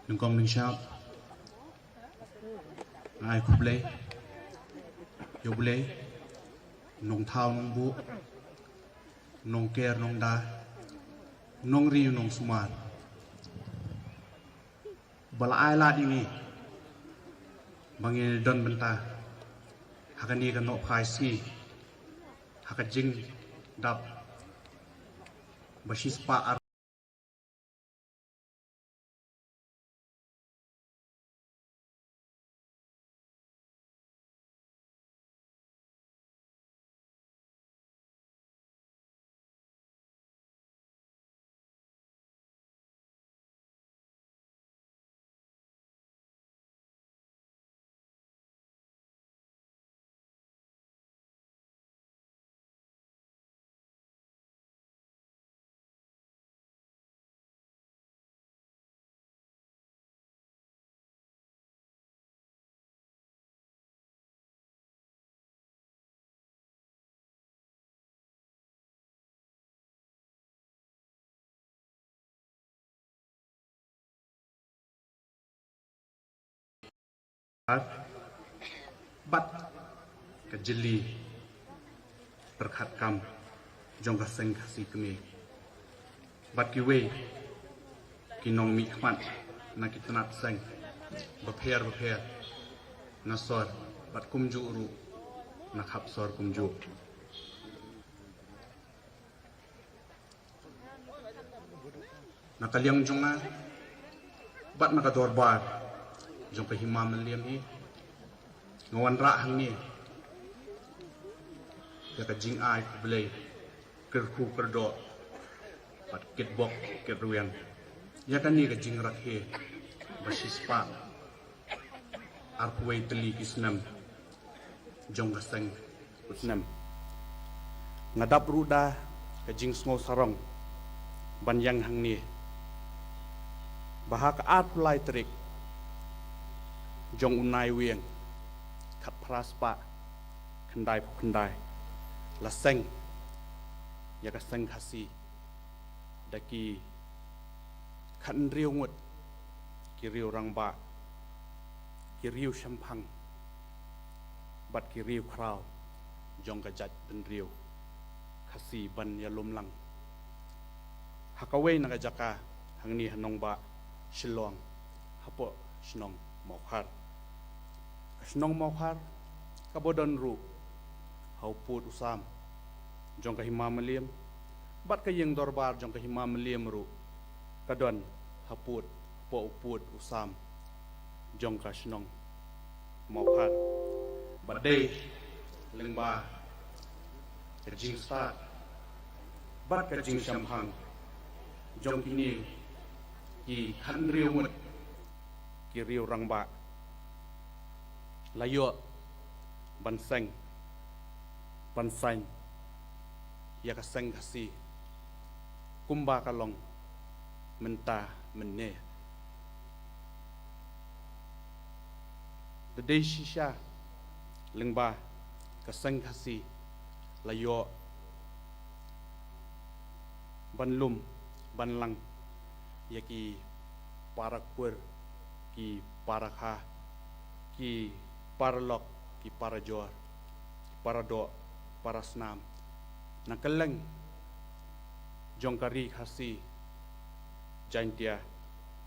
nungkong ning siap ai kublay yo boleh nong thao nong bu nong ker nong da nong riu nong sumar bala ai la ini bangi don benta hakani kan no phai si hakajing dap basis pa bat kejeli berkat kam jong kaseng kasih kami bat kiwe kinong mi khmat na kitnat seng beper nasor บัดคุมจุรุนะครับสอรคุมจุนักเลี้ยงจงนะบัดนักดอร์บาร์จงไปหิมามันเลี้ยงนี้งวันระหังนี้อยากจะจิงอายกูเลยกระคูกระโดดปัดเก็ดบอกเก็ดเรียงอยากจะนี่ก็จิงรักเฮบัชิสปาอาร์คุยตลีกิสนัมจงกระสังกุสนัมngadat ruda ke jing sngo sarong ban yang hang ni bahak at lai trik jong unai wieng khat praspa khandai la seng ya ka seng khasi daki khan riu ngut ki riu rangba ki riu shampang bat ki riu kraw jong ka jat ben riu khasi ban ya lum lang hakawei na ka jaka hangni hanong ba shilong hapo shnong mokhar shnong mokhar kabodon ru hau put usam jong ka hima maliam bat ka yeng dorbar jong ka hima maliam ru kadon haput po uput usam jong ka shnong mokhar bat dei lengba ka jing start bat ka jing shampang jong kini ki khan riu mut ki riu rangba layo ban seng ban sain ya ka seng khasi kumba ka long menta menne the day shisha lengba ka seng khasi layo ban lum ban lang ya ki parakur ki parakha ki paralok ki parajor ki parado parasnam nakaleng jongkari khasi jaintia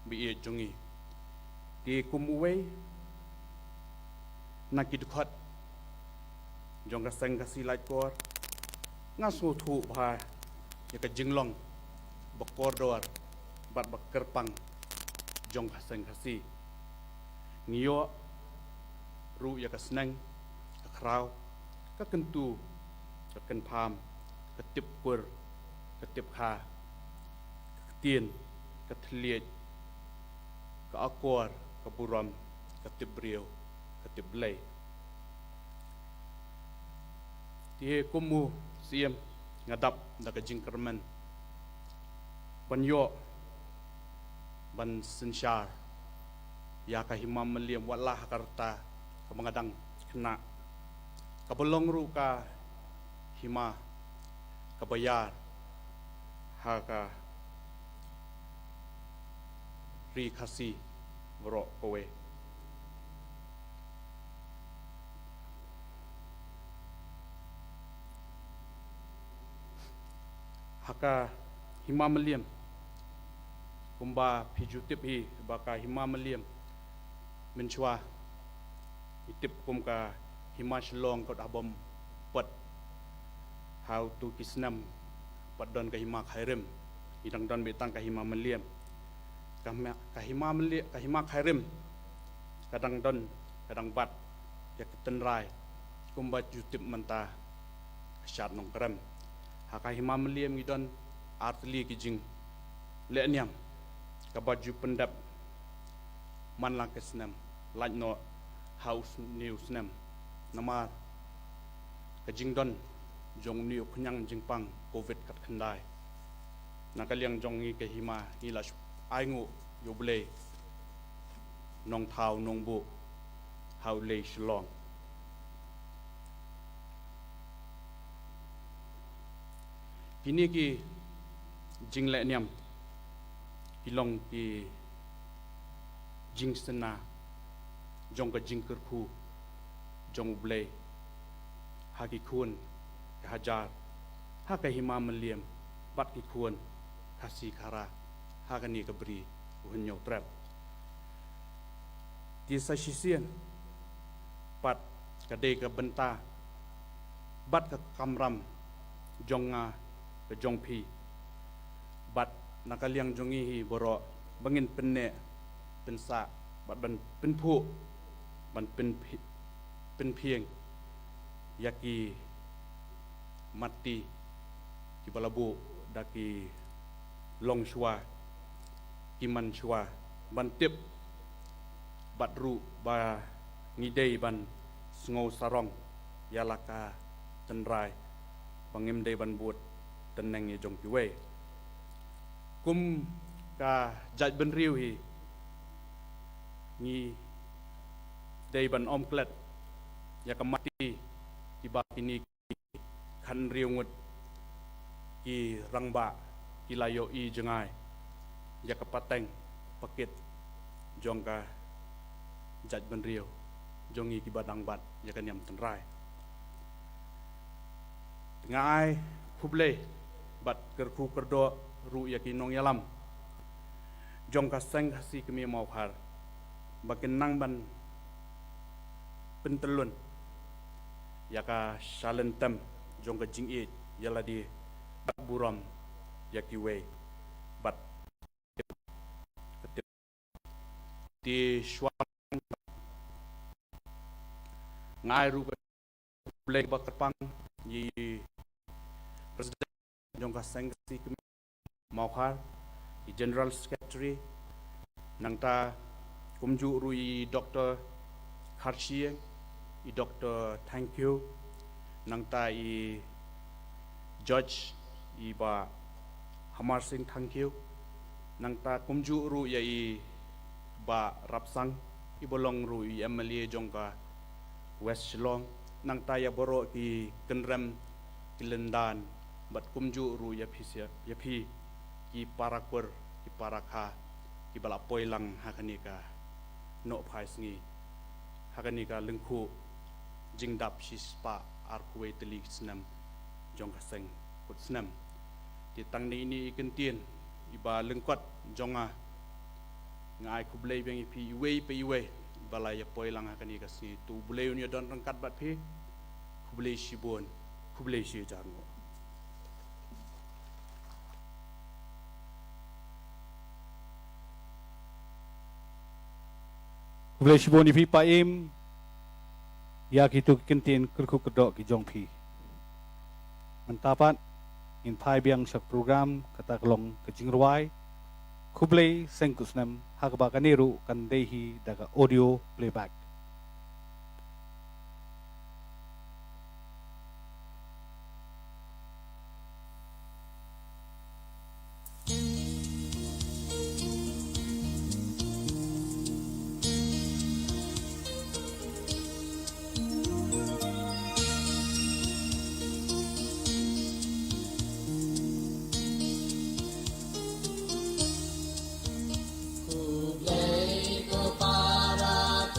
bi e jongi ti kumuwe nakidkhot jongka seng khasi lai kor ngasu thu bha ya ka jinglong bakor dor bat bakerpang jong seng khasi ngiyo ru ya ka sneng ka kraw ka kentu ka ken pham ka tip kur ka tip kha ka tien ka thliet ka akor ka buram ka tip brieu ka tip lei ti kumu siem ngadap da ka jingkerman banyo ban sensyar ya ka himam meliam wala karta ka mangadang kena ka bolong ru ka hima ka bayar ha ka ri khasi bro kowe haka hima meliam kumba pijutip hi baka hima meliam menchwa itip kumka hima shlong ko abom pat how to kisnam padon ka hima khairem idang don betang ka hima meliam ka hima khairem kadang don kadang bat ya ketenrai kumba jutip menta syat nong krem haka hima meliam idon artli kijing le niam ka baju pendap man lang kesnem laj no house news nem namar ka jingdon jong niu khnyang jingpang covid kat khandai nakaliang jong ngi ke hima ni la ai ngu yoble nong thau nong bu how le shlong kini ki jingle niam kilong ki jing sena jong ka jing kerku jong ble haki kun ka hajar ha ka hima meliam bat ki kun kasi khara ha ka ni ka bri hunyo trap ti sa shisien pat kadai ke benta bat ke kamram jong nga ke jong pi bat nakaliang jongi hi borok bangin penne pensa bat ban penpu ban pen pieng yaki mati ki balabu daki long shua ki man shua ban tip bat ru ba ngidei ban sngau sarong yalaka tenrai pangim dei ban buat teneng ye jong piwe kum ka jaj ben riu hi ngi dei ban om klet ya kamati ki ba kini kan riu ngut ki rangba ki layo i jengai ya kapateng pakit jong ka jaj ben riu jongi ki badang bat ya kan yam tenrai ngai kuble bat kerku kerdo ru ya ki nong yalam jong ka seng hasi kemi mau har bakin nang ban pentelun ya ka shalentem jong ka jing e yala di bat buram ya ki we bat di shwa ngai ru kuble ba kerpang yi Presiden jong ka seng hasi kemi mau har i General Secretary nangta kumju rui Dr. Kharshie i Dr. Thank you nangta i Judge i ba Hamar Singh thank you nangta kumju ru ya i ba Rapsang i bolong ru i MLA jongka West Shillong nangta ya boro ki kenrem kilendan bat kumju ru ya phi ki parakur ki parakha ki bala poilang hakanika no phai sngi hakanika lengkhu jingdap shispa arkuwe telik snam jong kaseng put snam ti tangni ini ikentien iba lengkot jonga ngai kublei beng ipi iwe pe iwe bala ya poilang hakanika sngi tu bulei unya don rangkat bat phi kublei shibon kublei shi jango Kublai shibon ipi paim ya kitu kentin kerku kedok ki jong pi mentapat in pai biang sak program kata kelong ke jingruai kublai sengkusnem hakba kaniru kan dehi daga audio playback Kublai ko para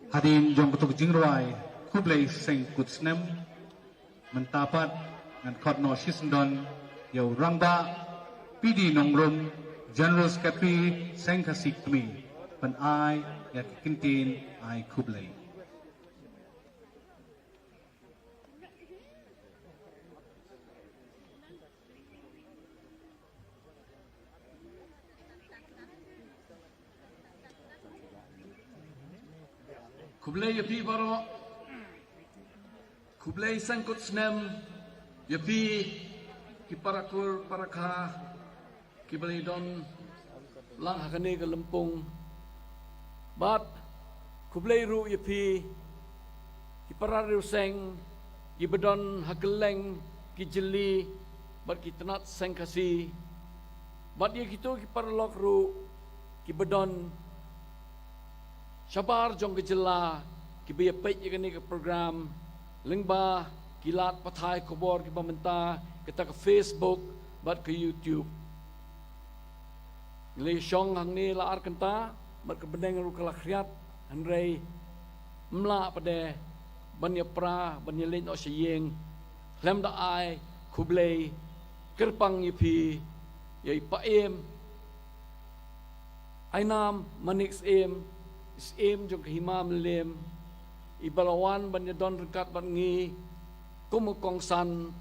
Hadin jong kutuk jingruai kublai seng kutsnem mentapat ngan kot no shisndon yau rangba pidi nongrum General Secretary seng kasik kami pan ai ya kintin ai kublai. Kublai yapi baro, kublai sangkut senem, yapi kiparakur parakha, kibalai don lang hakane ke lempung, bat kublai ru yapi kipararu seng, kibadon hakeleng, kijeli, bat kitanat seng kasi, bat ye kitu kiparalok ru kibadon Syabar jong kejela kibaya pej kini ke program lengba kilat pathai kobor ki pamenta kita ke Facebook bat ke YouTube le syong hang ni laar kenta bat ke bendeng ru kala khriat hanrei mla pade banya pra banya len o syeng lem da ai kublei kerpang yipi yai paem ainam manix em Isem jong himam lem ibalawan banya don rekat ban ngi kumukong san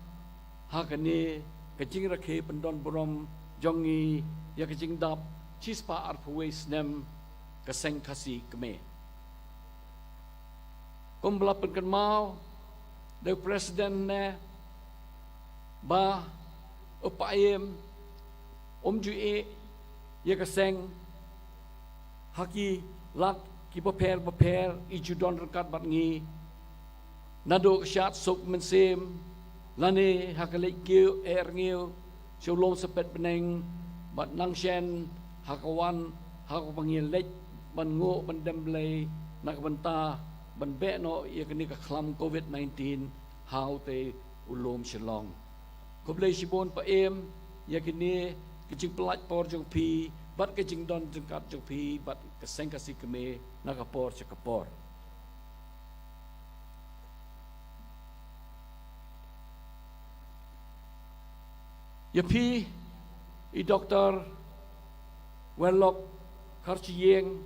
hakane kajing rakhe pendon borom jongi ya kajing dap chispa arpuwe snem kaseng kasi keme kumbla penkan mau de presiden ne ba upayem jue ya kaseng haki lat ki paper ijudon rekat bat ngi nado kshat sok mensem lane hakalek kiu ngiu sulong sepet beneng bat nangshen hakawan hakapangilek ban ngo ban demblei nak benta ban be no ye kini ka khlam covid-19 how te ulom shalong koblei sibon pa em ye kini kicing pelat por jong pi bat kecing don jengkat jong pi bat keseng kasi keme nakapor cakapor ya pi i doktor Welok Karchiyeng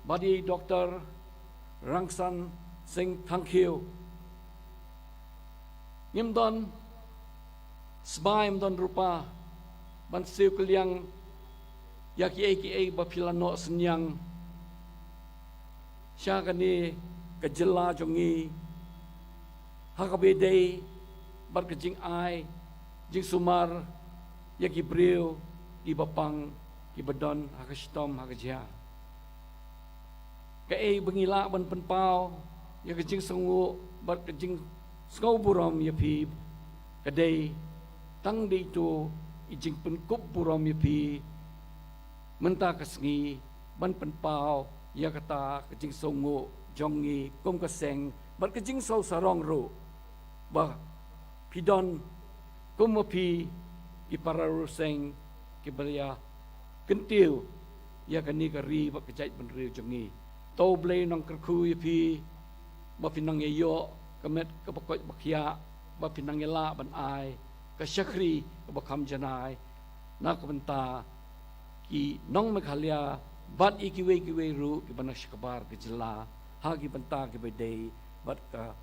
badi doktor Rangsan Singh Thangkhiu ngim don sbaim don rupa ban siu keliang yaki eki bapilano senyang syakani kejela jongi hakabedei bar kejing ai jing sumar yaki breu di bapang ki bedon hakastom hakajia ke bengila ban penpau ya kejing sengu bar kejing skau buram yapi kadai tang di tu ijing penkup buram yapi menta kesngi ban penpau ya kata kejing songo jongi kom keseng bar kejing sau sarong ro ba pidon komopi ki pararuseng ki belia kentiu ya kani kari ba kejait benri jongi to blei nong kerku yapi ba pinang yo kemet ke pokok bakia ba pinang ela ban ai ke syakri ke bakam janai nak benta ki nong mekhalia bat ikiwe ru ki banak shikabar ki jela ha ki benta ki bedei bat ka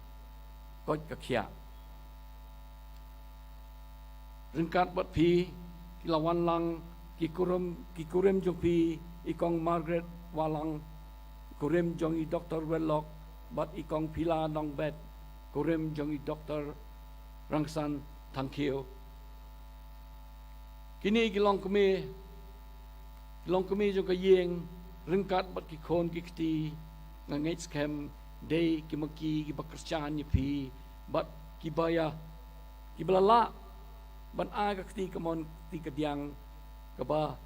kot ka khia ringkat bat pi ki lawan lang ki kurum jong pi ikong Margaret walang kurum jong i Dr. Welok bat ikong pila nong bet kurum jong i Dr. Rangsan Thangkhiu kini kilong kami jong kayeng ringkat bat ki khon ki kti ngangai scam dei ki maki ki bakrchan ni pi bat ki baya ki belala ban a ka kti kamon ti kediang ka ba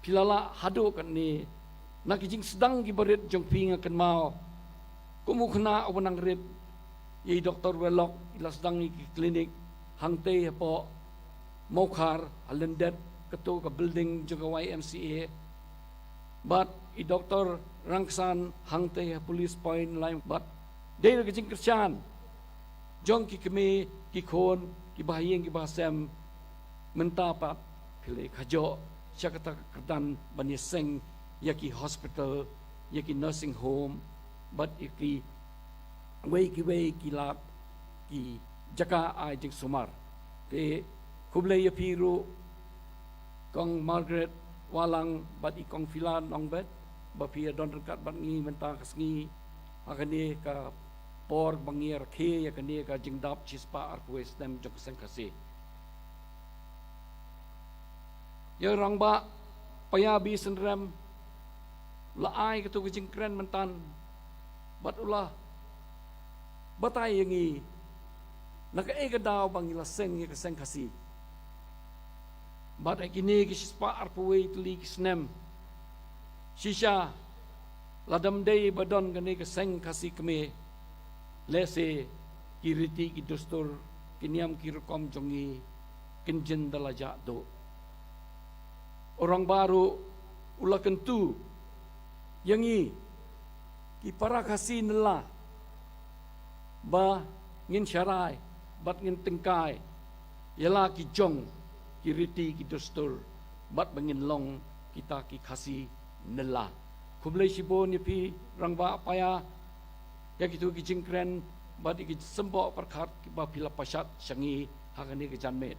pilala hadu kan ni nak jing sedang ki berit jong pi ngakan mau kumu khna awanang rit ye Dr. Welok ila sedang ki klinik hangte po mokhar alendet ketu ke building juga YMCA but I Dr. Rangsan hangte police point line but they ke jing kerchan jong ki keme ki khon ki bahayeng ki bahasem mentapat pile khajo syakata kedan bani seng yaki hospital yaki nursing home but iki wei ki lap ki jaka ai jing sumar ke kuble ya piru kong Margaret walang bat ikong filan nong bet bapia don rekat bat ngi menta kasngi akane ka por bangir khe yakane ka jingdap chispa arkwes dem jok seng kase ya rangba payabi senrem la ai ka tu jing kren mentan bat ulah batai yangi naka ega daw bangila seng ya seng kasi bat kini ki spa arpwe tuli kisnem shisha ladam dei badon gane ke seng kasi keme lese kiriti ki dostur kiniam ki rekom jongi kenjen dalaja do orang baru ulah kentu yangi ki para kasi nela ba ngin syarai bat ngin tengkai yala ki jong kiriti ki dostur bat bangin long kita ki kasi nela kublai sibon yapi rangba paya ya kitu ki jingkren bat ki sembok perkhat ki ba pila pasat sangi hakani ke janmet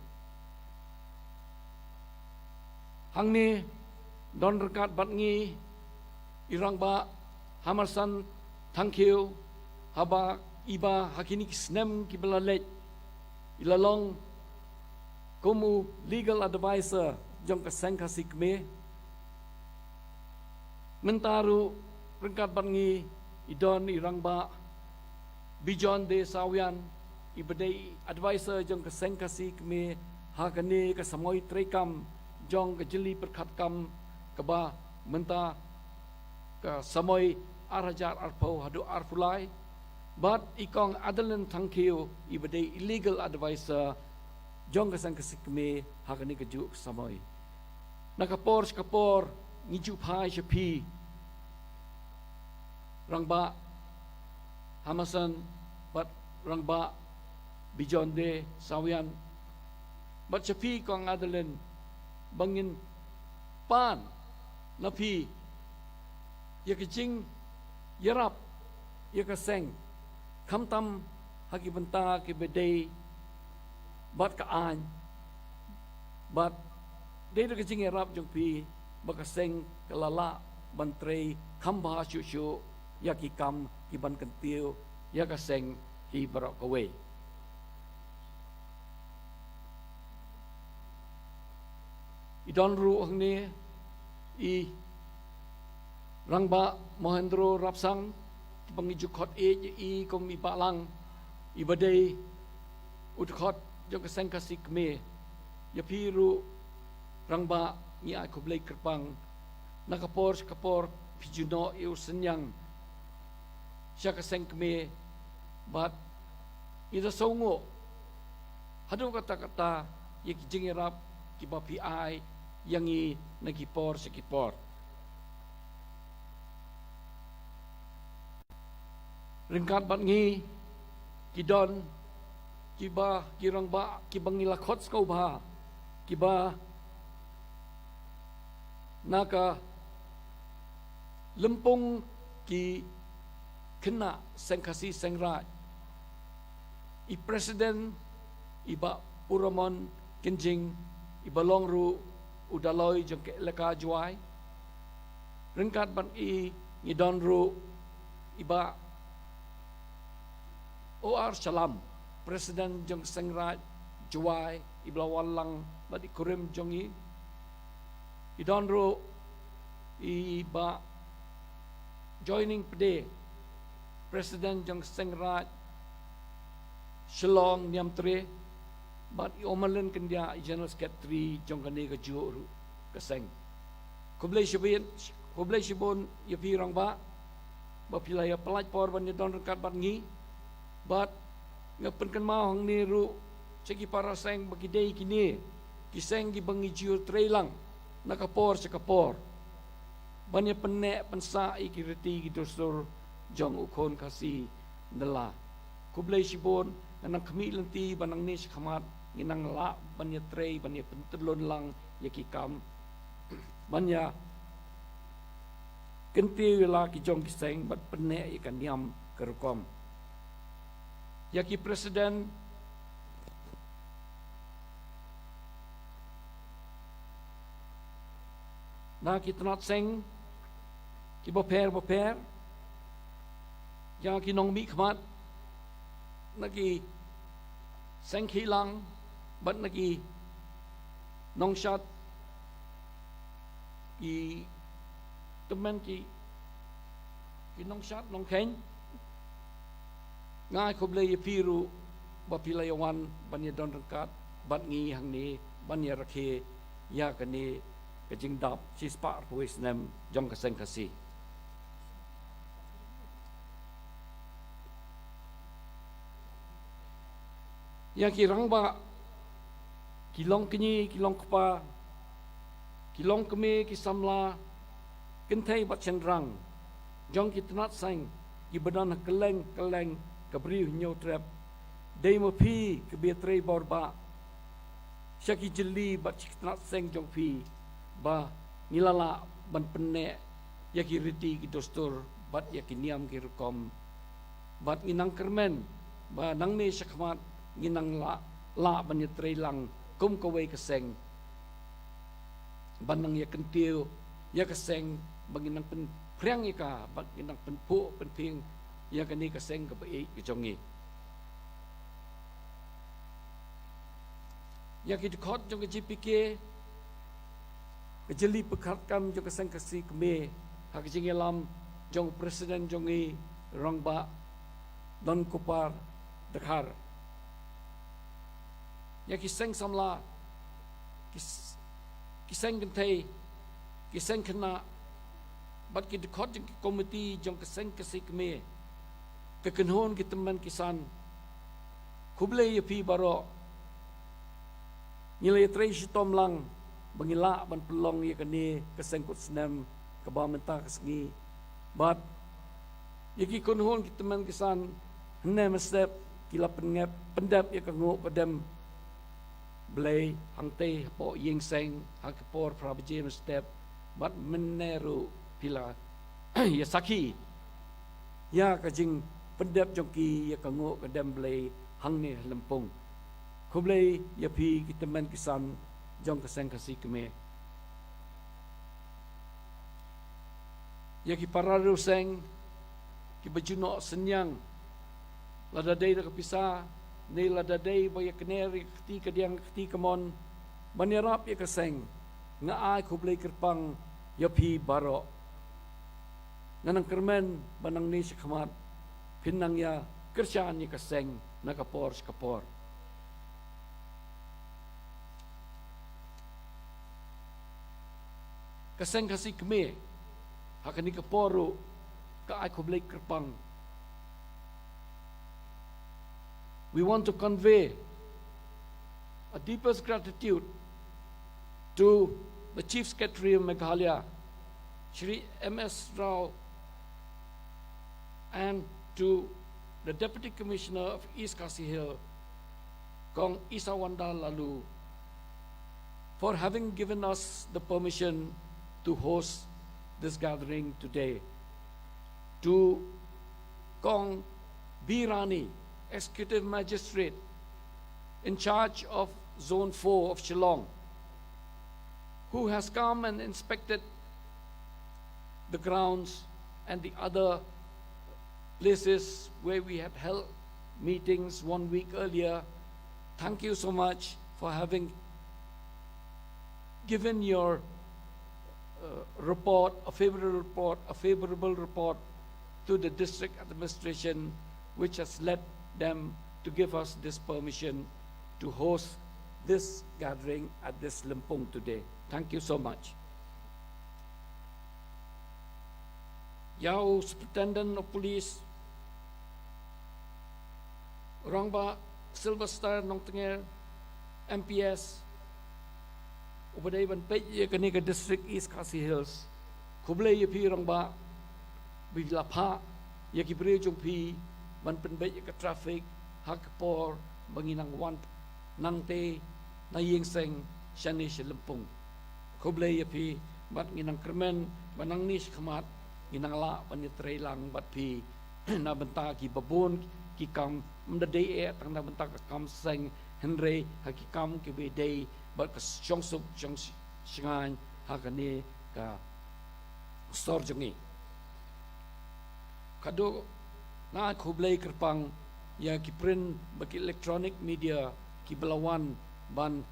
hangni don rekat bat ngi irang ba hamarsan thankiu haba iba hakini ki snem ki belalet ilalong komu legal advisor jong ka seng kasik me mentaru rengkat bangi idon irang ba bijon de sawian ibadai advisor jong ka seng kasik me hakane ka samoi trekam jong ka jeli perkhat kam ka ba menta ka samoi arajar arpo hadu arfulai but ikong adalan tangkiu ibadai illegal advisor jong kasang kasikme hakani kejuk samoi nakapor ngiju phai shapi rangba hamasan bat rangba bijonde sawian bat shapi kong adalan bangin pan napi yakijing yarap yakaseng kamtam haki benta ki bedai bat ka an bat de de kajing erap jong pi bakaseng kelala bantrei khamba chu ya ki kam ki ban kentiu ya kaseng ki barok kawe idon ru hne I rangba Mohendro Rapsang pangiju khot I kom I balang ibadai utkhot jong kaseng kasik me ya piru rangba ni aku blai kerpang nakapor pijuno eu senyang sya kaseng me bat ida songo hadu kata-kata ye kijingerap kibapi ai yangi nagipor sekipor ringkat bat ngi kidon kiba kirang ba kibang nilakot skau ba kiba naka lempung ki kena sengkasi sengraj I presiden iba uramon kenjing iba longru udaloi jong ke leka juai ringkat ban I ngidonru iba OR Salam Presiden jong sengraj juai iblawalang badi kurim jongi idonro iba joining pede Presiden jong sengraj Shillong Niamtre bat I omalen kendia General Secretary jong kane ka juru kaseng kublai shibon ya pirang ba bapilaya pelaj por ban don rekat bat ngi bat ngapen kan mau hang niru segi para seng bagi dei kini kiseng gi bangi jiu trailang nakapor sekapor banyak penek pensa ikiriti gidosur jong ukon kasi nela kublai sibon nanang kami lenti banang nish khamat nginang la banyak trei banyak pentelon lang yakikam banyak kenti wila ki jong kiseng bat penek ikan niam kerukom yaki presiden na kita nak seng ki boper yang ki nong mi khamat nagi seng hilang bat nagi nong shat ki teman ki nong shat nong khen ngai ko ble piru ba pilayawan banya don rangkat bat ngi hang ni banya rakhe ya kani kajing dap sispa puis nem jong kaseng kasi yang kirang ba kilong kini kilong kpa kilong keme kisamla kentai bat cendrang jong kitnat sang ki badan keleng kabri nyo trap dei mo pi ke betre borba syaki jeli bat kitnat sang jong pi ba nilala ban penne yaki riti ki dostur bat yaki niam ki rekom bat inang kermen ba nang ne syakmat ginang la ban yetre lang kum kawai keseng banang ya kentiu ya keseng baginang pen priang ika baginang pen pu pen ping ya kani keseng ke bai ke jongi ya ki khot jong ke GPK ke jeli pekat kam jong keseng kasi keme hak jingelam jong presiden jongi rongba don kupar dekhar ya kiseng samla kiseng kentai kiseng kena bat ki dekhot jeng komiti jong kiseng kasi keme kekenhon ki teman kisan kuble ye pi baro nilai trei shitom lang bangila ban pelong ye kani kiseng kut senam keba menta kesngi bat ye ki konhon ki teman kisan hne mesep kila pengep pendap ye kango kadam Blay hangte po ying seng hakpor prabjim step bat meneru pila ya saki ya kajing pendap jongki ya kango kadam blay hangne lempung kublay ya pi kiteman kisan jong kaseng kasi keme ya ki pararu seng ki bajuno senyang lada day na kapisa nila daday baya keneri kti kadiang kti kamon manirap ya kaseng nga ay kublay kerpang yapi baro nanang kermen banang ni khamat pinang ya kersyan ya kaseng nakapor skapor kaseng kasi keme hakani kaporo ka ay kublay kerpang. We want to convey a deepest gratitude to the Chief Secretary of Meghalaya, Shri M.S. Rao, and to the Deputy Commissioner of East Khasi Hill, Kong Isawanda Lalu, for having given us the permission to host this gathering today. To Kong Birani, Executive Magistrate in charge of Zone 4 of Shillong, who has come and inspected the grounds and the other places where we had held meetings 1 week earlier. Thank you so much for having given your report, a favorable report to the district administration, which has led them to give us this permission to host this gathering at this Limpung today. Thank you so much. Yao Superintendent of Police, Rongba Silverstar Nong Tenger, MPS, Ubaday Ban Pej Kanika District East Khasi Hills, kublai ya pi rang ba bila pha ya ki bre jong pi ban pen bai ka traffic hak por banginang wan nang te na yeng seng shani lempung kublai ya pi bat nginang kermen banang nis khamat nginang la ban trailang bat pi na benta ki babon ki kam mdadei e tang na benta ka kam seng henry hakikam ki be dei bat ka chong sup chong shingan hakane ka sor jongi kado na kublai kerpang ya ki print bagi electronic media ki belawan ban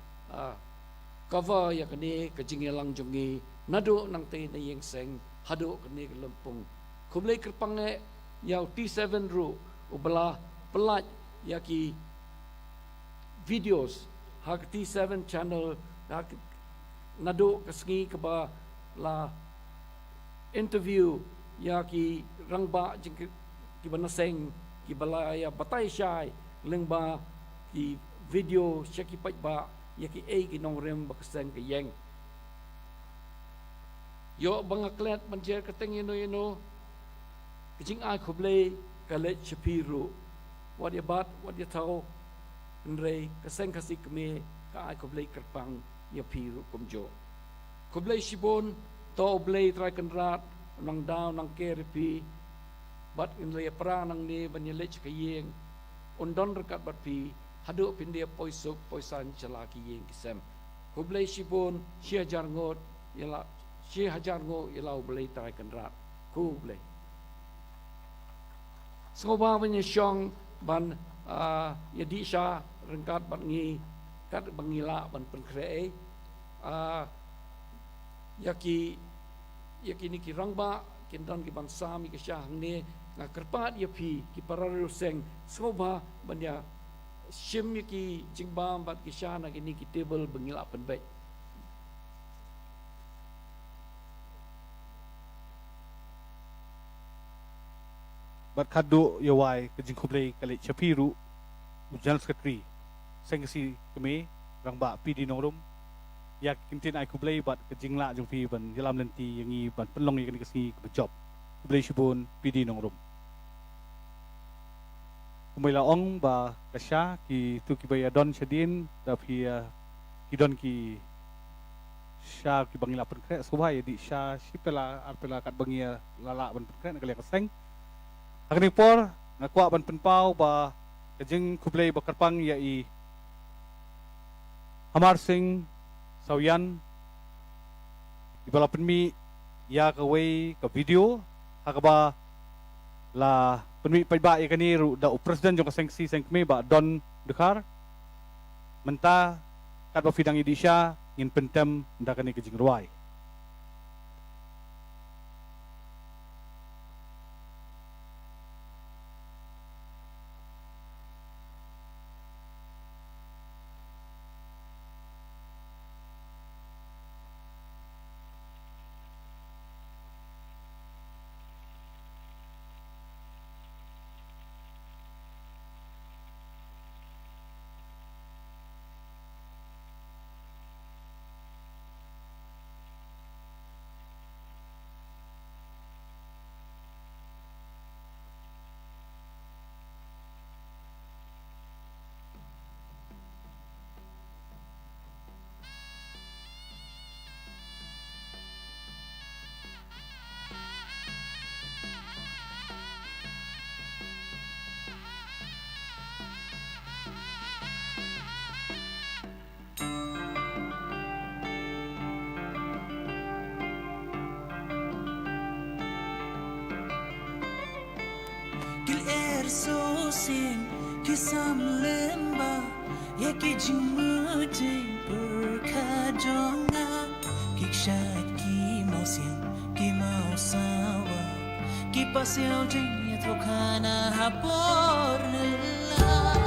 cover ya kane ka jingelang jongi nado nang te na yeng seng hado kane ka lempung kublai kerpang e ya T7 ru ubala pelat ya ki videos hak T7 channel hak nado kasngi ka ba la interview ya ki rangba jing ki banaseng ki balaya batay syai lengba ki video syaki pat ba ya ki ki nong rem bakaseng ki yeng yo bangaklet manjer kateng ino kijing ai kublai kalet shapiru what ya bat what ya tau nrei kaseng kasi keme ka ai kublai kerpang ya piru kumjo kublai shibon to oblay try kanrat nang daw nang kerepi bat in lay pra nang ni banyelech kayeng undon rekat bat pi hadu pindia poisuk poisan chalaki yeng kisem kublay shibon shi hajar ngot yala oblay try kanrat kublay Soba banya syong ban yadi sya rengkat ban ngi kat bangila ban penkrei yaki ni ki rangba kindan ki bangsa mi ki syah ne nga kerpat ya pi ki pararuseng soba banya shim ki jingba bat ki syah na ki table bangila penbek bat kado yawai ke jingkublai kali chapiru general secretary sengsi keme rangba pi di nongrum yak kintin ai kublai bat ke jingla jungpi ban jalam lenti yangi ban penlong yang kasi ke job kublai shibun pi di nongrum kumela ong ba kasya ki tu ki baya don shadin da pi ki don ki sya ki bangila pen kre subha ya di sya sipela arpela kat bangia lala ban pen kre nakali kaseng Agni por ngakwa ban penpau ba kajing kublai bakarpang ya i Amar Singh Sawian ibala penmi ya kawai ka video hakaba la penmi paiba ya kani ru da presiden jong kasengsi sengkme ba don dekar menta kat ba fidang idisha ngin pentem nda kani kajing ruai Sosin kisam lemba ya ki jingmuti berkajonga kikshat ki mosin ki mausawa ki pasiau jing ya tokana hapor nila